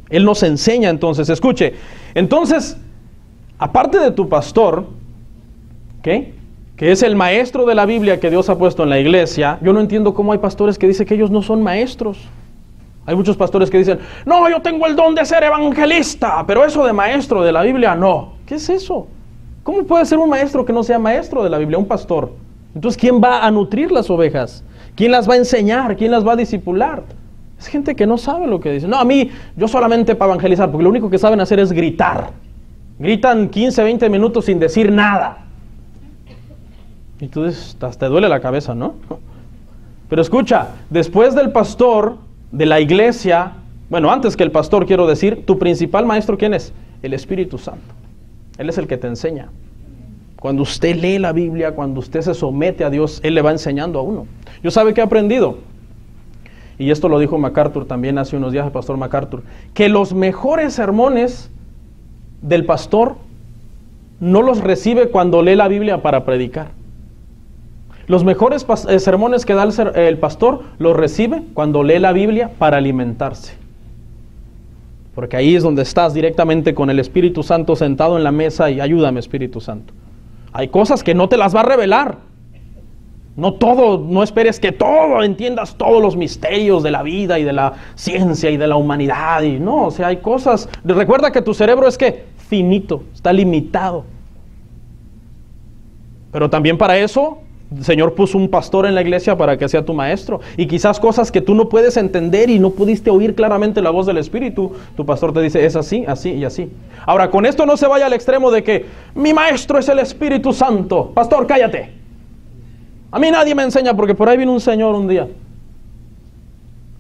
Él nos enseña entonces. Escuche, entonces, aparte de tu pastor, ¿qué? Que es el maestro de la Biblia que Dios ha puesto en la iglesia, yo no entiendo cómo hay pastores que dicen que ellos no son maestros. Hay muchos pastores que dicen, no, yo tengo el don de ser evangelista, pero eso de maestro de la Biblia, no. ¿Qué es eso? ¿Cómo puede ser un maestro que no sea maestro de la Biblia, un pastor? Entonces, ¿quién va a nutrir las ovejas? ¿Quién las va a enseñar? ¿Quién las va a discipular? Es gente que no sabe lo que dice. No, a mí, yo solamente para evangelizar, porque lo único que saben hacer es gritar. Gritan 15, 20 minutos sin decir nada. Y entonces hasta te duele la cabeza, ¿no? Pero escucha, después del pastor de la iglesia, bueno, antes que el pastor quiero decir, tu principal maestro, ¿quién es? El Espíritu Santo. Él es el que te enseña. Cuando usted lee la Biblia, cuando usted se somete a Dios, Él le va enseñando a uno. Yo sabe que he aprendido, y esto lo dijo MacArthur también hace unos días, el pastor MacArthur, que los mejores sermones del pastor no los recibe cuando lee la Biblia para predicar. Los mejores sermones que da el pastor los recibe cuando lee la Biblia para alimentarse. Porque ahí es donde estás directamente con el Espíritu Santo sentado en la mesa y ayúdame, Espíritu Santo. Hay cosas que no te las va a revelar. No todo, no esperes que todo entiendas todos los misterios de la vida y de la ciencia y de la humanidad. Y no, o sea, hay cosas. Recuerda que tu cerebro es ¿qué? Finito, está limitado. Pero también para eso el Señor puso un pastor en la iglesia para que sea tu maestro. Y quizás cosas que tú no puedes entender y no pudiste oír claramente la voz del Espíritu, tu pastor te dice, es así, así y así. Ahora, con esto no se vaya al extremo de que mi maestro es el Espíritu Santo. Pastor, cállate. A mí nadie me enseña, porque por ahí vino un señor un día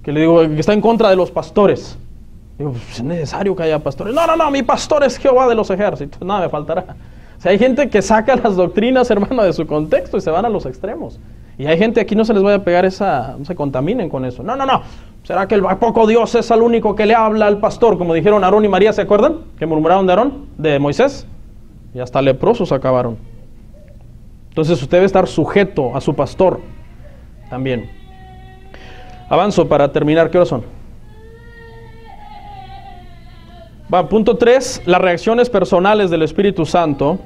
que le digo que está en contra de los pastores. Digo, pues es necesario que haya pastores. No, mi pastor es Jehová de los ejércitos. Nada me faltará. O sea, hay gente que saca las doctrinas, hermano, de su contexto y se van a los extremos. Y hay gente aquí, no se les vaya a pegar no se contaminen con eso. No. ¿Será que ¿a poco Dios es el único que le habla al pastor? Como dijeron Aarón y María, ¿se acuerdan? Que murmuraron de Aarón, de Moisés. Y hasta leprosos acabaron. Entonces usted debe estar sujeto a su pastor también. Avanzo para terminar. ¿Qué horas son? Punto 3, las reacciones personales del Espíritu Santo.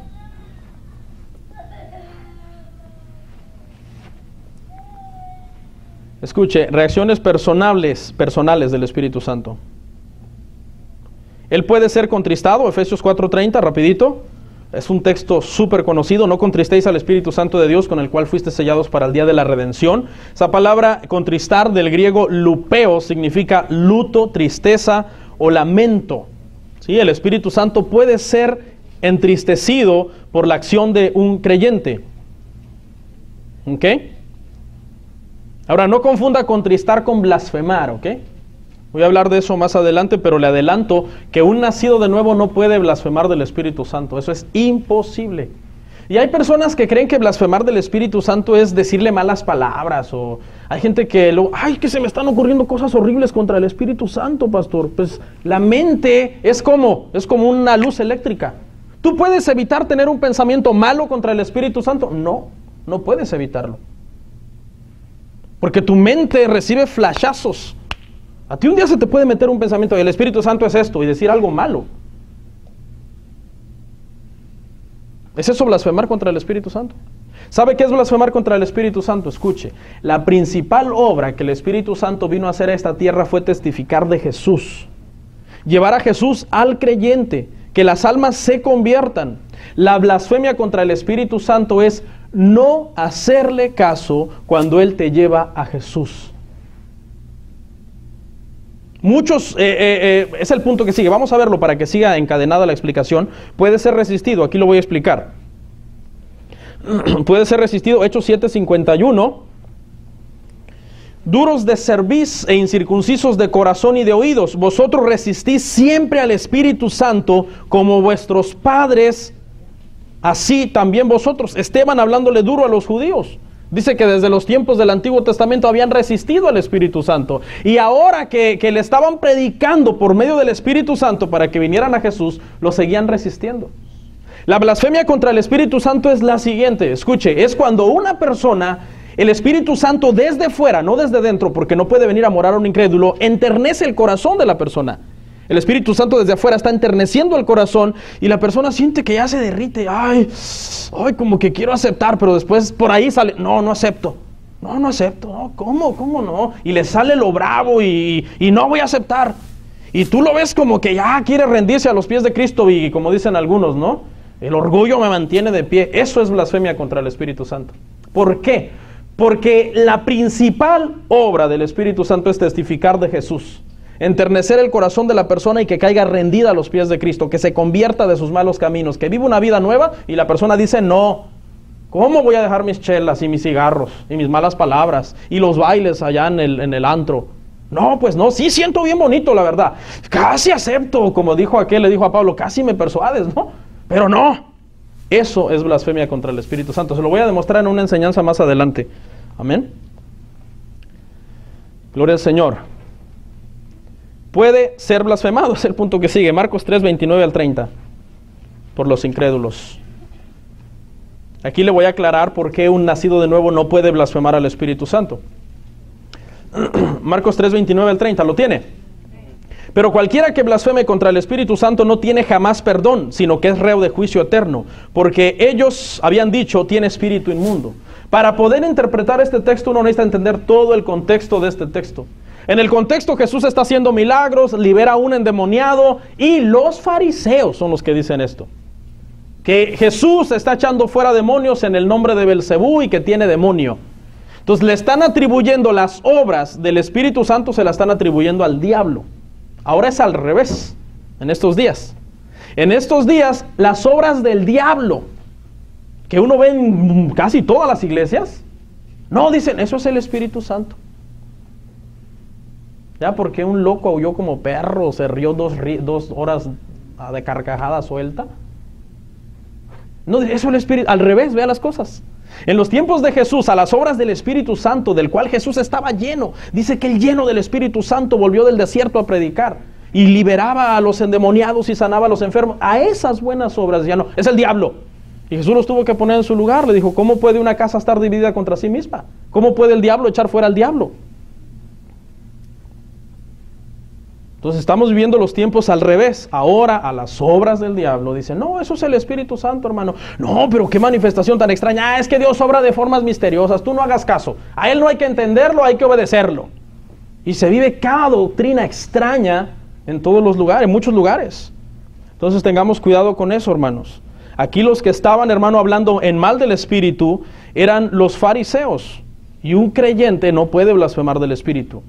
Escuche, reacciones personales del Espíritu Santo. Él puede ser contristado, Efesios 4:30, rapidito. Es un texto súper conocido. No contristéis al Espíritu Santo de Dios, con el cual fuiste sellados para el día de la redención. Esa palabra contristar, del griego lupeo, significa luto, tristeza o lamento. ¿Sí? El Espíritu Santo puede ser entristecido por la acción de un creyente. ¿Ok? Ahora, no confunda contristar con blasfemar, ¿ok? Voy a hablar de eso más adelante, pero le adelanto que un nacido de nuevo no puede blasfemar del Espíritu Santo. Eso es imposible. Y hay personas que creen que blasfemar del Espíritu Santo es decirle malas palabras, o hay gente que que se me están ocurriendo cosas horribles contra el Espíritu Santo, pastor. Pues la mente es como una luz eléctrica. ¿Tú puedes evitar tener un pensamiento malo contra el Espíritu Santo? No puedes evitarlo. Porque tu mente recibe flashazos. A ti un día se te puede meter un pensamiento, el Espíritu Santo es esto, y decir algo malo. ¿Es eso blasfemar contra el Espíritu Santo? ¿Sabe qué es blasfemar contra el Espíritu Santo? Escuche, la principal obra que el Espíritu Santo vino a hacer a esta tierra fue testificar de Jesús. llevar a Jesús al creyente, que las almas se conviertan. La blasfemia contra el Espíritu Santo es no hacerle caso cuando Él te lleva a Jesús. Muchos, es el punto que sigue, vamos a verlo para que siga encadenada la explicación. Puede ser resistido, aquí lo voy a explicar. Puede ser resistido, Hechos 7:51. Duros de cerviz e incircuncisos de corazón y de oídos, vosotros resistís siempre al Espíritu Santo como vuestros padres, así también vosotros. Esteban hablándole duro a los judíos. Dice que desde los tiempos del Antiguo Testamento habían resistido al Espíritu Santo. Y ahora que le estaban predicando por medio del Espíritu Santo para que vinieran a Jesús, lo seguían resistiendo. La blasfemia contra el Espíritu Santo es la siguiente. Escuche, es cuando una persona, el Espíritu Santo desde fuera, no desde dentro, porque no puede venir a morar a un incrédulo, enternece el corazón de la persona. El Espíritu Santo desde afuera está enterneciendo el corazón y la persona siente que ya se derrite. Ay, como que quiero aceptar, pero después por ahí sale, no acepto. No acepto. No, ¿cómo no? Y le sale lo bravo y no voy a aceptar. Y tú lo ves como que ya quiere rendirse a los pies de Cristo y como dicen algunos, ¿no? El orgullo me mantiene de pie. Eso es blasfemia contra el Espíritu Santo. ¿Por qué? Porque la principal obra del Espíritu Santo es testificar de Jesús. Enternecer el corazón de la persona y que caiga rendida a los pies de Cristo, que se convierta de sus malos caminos, que viva una vida nueva y la persona dice no. ¿Cómo voy a dejar mis chelas y mis cigarros y mis malas palabras y los bailes allá en el antro? No, pues no, sí siento bien bonito la verdad. Casi acepto, como dijo aquel, le dijo a Pablo, casi me persuades, ¿no? Pero no. Eso es blasfemia contra el Espíritu Santo. Se lo voy a demostrar en una enseñanza más adelante. Amén. Gloria al Señor. Puede ser blasfemado, es el punto que sigue, Marcos 3:29 al 30, por los incrédulos. Aquí le voy a aclarar por qué un nacido de nuevo no puede blasfemar al Espíritu Santo. Marcos 3:29 al 30, ¿lo tiene? Pero cualquiera que blasfeme contra el Espíritu Santo no tiene jamás perdón, sino que es reo de juicio eterno, porque ellos habían dicho, tiene espíritu inmundo. Para poder interpretar este texto uno necesita entender todo el contexto de este texto. En el contexto Jesús está haciendo milagros, libera a un endemoniado y los fariseos son los que dicen esto. Que Jesús está echando fuera demonios en el nombre de Belcebú y que tiene demonio. Entonces le están atribuyendo las obras del Espíritu Santo, se las están atribuyendo al diablo. Ahora es al revés, en estos días. En estos días las obras del diablo, que uno ve en casi todas las iglesias, no dicen, eso es el Espíritu Santo. Ya porque un loco aulló como perro, se rió 2 horas de carcajada suelta. No, eso es el Espíritu, al revés, vea las cosas. En los tiempos de Jesús, a las obras del Espíritu Santo, del cual Jesús estaba lleno, dice que el lleno del Espíritu Santo volvió del desierto a predicar y liberaba a los endemoniados y sanaba a los enfermos. A esas buenas obras ya no, es el diablo. Y Jesús los tuvo que poner en su lugar. Le dijo, ¿cómo puede una casa estar dividida contra sí misma? ¿Cómo puede el diablo echar fuera al diablo? Entonces estamos viviendo los tiempos al revés. Ahora a las obras del diablo dicen, no, eso es el Espíritu Santo, hermano. No, pero qué manifestación tan extraña. Es que Dios obra de formas misteriosas. Tú no hagas caso. A Él no hay que entenderlo, hay que obedecerlo. Y se vive cada doctrina extraña en todos los lugares, en muchos lugares. Entonces tengamos cuidado con eso, hermanos. Aquí los que estaban, hermano, hablando en mal del Espíritu eran los fariseos. Y un creyente no puede blasfemar del Espíritu.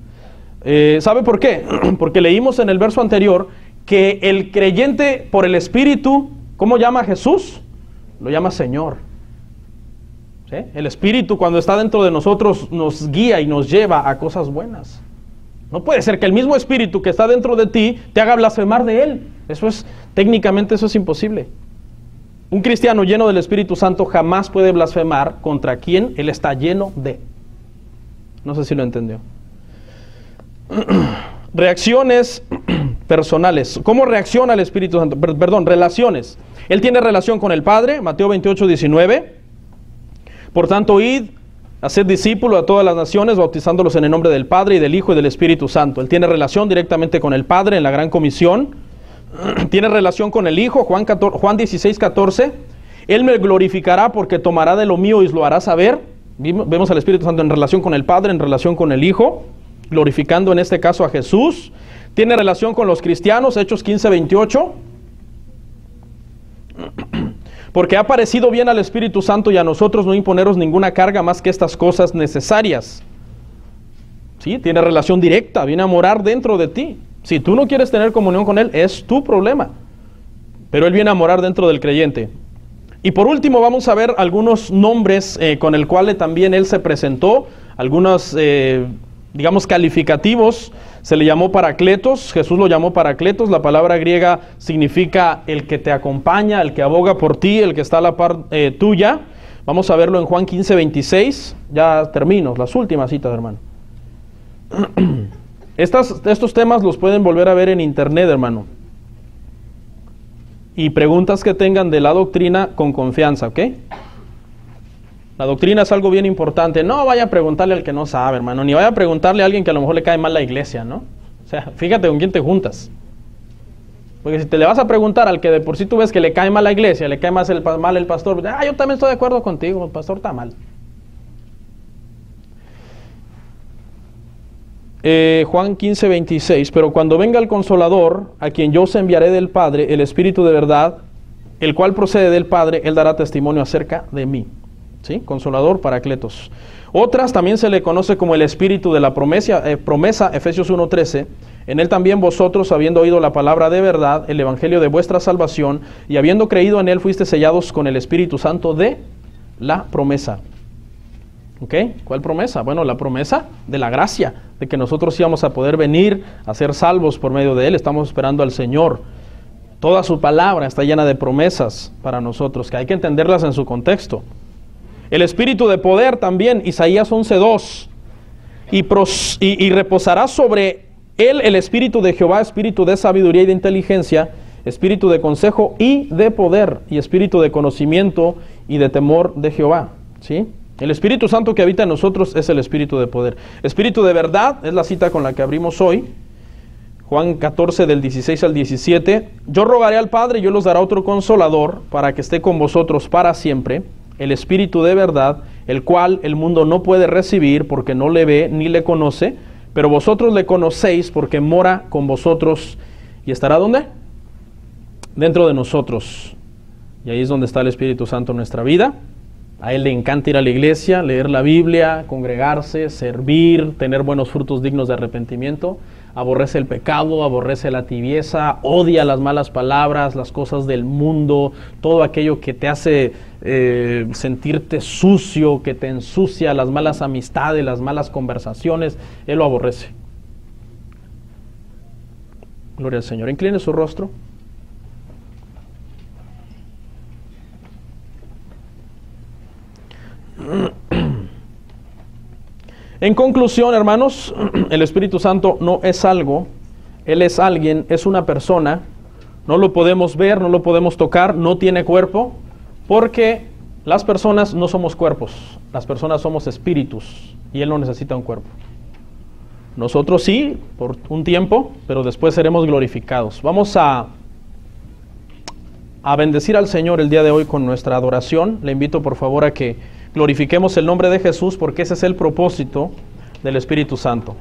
¿Sabe por qué? Porque leímos en el verso anterior que el creyente por el Espíritu, ¿cómo llama a Jesús? Lo llama Señor. ¿Sí? El Espíritu cuando está dentro de nosotros nos guía y nos lleva a cosas buenas. No puede ser que el mismo Espíritu que está dentro de ti te haga blasfemar de Él. Técnicamente eso es imposible. Un cristiano lleno del Espíritu Santo jamás puede blasfemar contra quien Él está lleno de. No sé si lo entendió. Reacciones personales. ¿Cómo reacciona el Espíritu Santo? Perdón, relaciones. Él tiene relación con el Padre, Mateo 28:19. Por tanto, id, haced discípulos a todas las naciones, bautizándolos en el nombre del Padre y del Hijo y del Espíritu Santo. Él tiene relación directamente con el Padre en la Gran Comisión. Tiene relación con el Hijo, Juan 16:14. Él me glorificará porque tomará de lo mío y lo hará saber. Vemos al Espíritu Santo en relación con el Padre, en relación con el Hijo, glorificando en este caso a Jesús. Tiene relación con los cristianos, Hechos 15:28. Porque ha parecido bien al Espíritu Santo y a nosotros no imponeros ninguna carga más que estas cosas necesarias. Sí, tiene relación directa, viene a morar dentro de ti. Si tú no quieres tener comunión con Él, es tu problema. Pero Él viene a morar dentro del creyente. Y por último vamos a ver algunos nombres con el cual también Él se presentó, algunos, digamos, calificativos. Se le llamó Paracletos, Jesús lo llamó Paracletos, la palabra griega significa el que te acompaña, el que aboga por ti, el que está a la par tuya. Vamos a verlo en Juan 15:26, ya termino, las últimas citas, hermano. Estos temas los pueden volver a ver en internet, hermano. Y preguntas que tengan de la doctrina con confianza, ¿ok? La doctrina es algo bien importante. No vaya a preguntarle al que no sabe, hermano, ni vaya a preguntarle a alguien que a lo mejor le cae mal la iglesia, ¿no? O sea, fíjate con quién te juntas. Porque si te le vas a preguntar al que de por sí tú ves que le cae mal la iglesia, le cae mal el pastor, yo también estoy de acuerdo contigo, el pastor está mal. Juan 15:26, pero cuando venga el Consolador, a quien yo os enviaré del Padre, el Espíritu de verdad, el cual procede del Padre, Él dará testimonio acerca de mí. ¿Sí? Consolador, Paracletos. Otras también se le conoce como el Espíritu de la promesa, Efesios 1:13. En Él también vosotros, habiendo oído la palabra de verdad, el Evangelio de vuestra salvación, y habiendo creído en Él, fuiste sellados con el Espíritu Santo de la promesa. ¿Ok? ¿Cuál promesa? Bueno, la promesa de la gracia, de que nosotros íbamos a poder venir a ser salvos por medio de Él. Estamos esperando al Señor. Toda su palabra está llena de promesas para nosotros, que hay que entenderlas en su contexto. El Espíritu de poder también, Isaías 11:2. Y reposará sobre Él el Espíritu de Jehová, Espíritu de sabiduría y de inteligencia, Espíritu de consejo y de poder, y Espíritu de conocimiento y de temor de Jehová. ¿Sí? El Espíritu Santo que habita en nosotros es el Espíritu de poder. Espíritu de verdad es la cita con la que abrimos hoy. Juan 14 del 16 al 17. Yo rogaré al Padre y yo los dará otro consolador para que esté con vosotros para siempre. El Espíritu de verdad, el cual el mundo no puede recibir porque no le ve ni le conoce, pero vosotros le conocéis porque mora con vosotros y estará ¿dónde? Dentro de nosotros. Y ahí es donde está el Espíritu Santo en nuestra vida. A Él le encanta ir a la iglesia, leer la Biblia, congregarse, servir, tener buenos frutos dignos de arrepentimiento. Aborrece el pecado, aborrece la tibieza, odia las malas palabras, las cosas del mundo, todo aquello que te hace sentirte sucio, que te ensucia, las malas amistades, las malas conversaciones. Él lo aborrece. Gloria al Señor. Incline su rostro. En conclusión, hermanos, el Espíritu Santo no es algo, Él es alguien, es una persona. No lo podemos ver, no lo podemos tocar, no tiene cuerpo, porque las personas no somos cuerpos, las personas somos espíritus y Él no necesita un cuerpo. Nosotros sí, por un tiempo, pero después seremos glorificados. Vamos a bendecir al Señor el día de hoy con nuestra adoración. Le invito por favor a que glorifiquemos el nombre de Jesús, porque ese es el propósito del Espíritu Santo.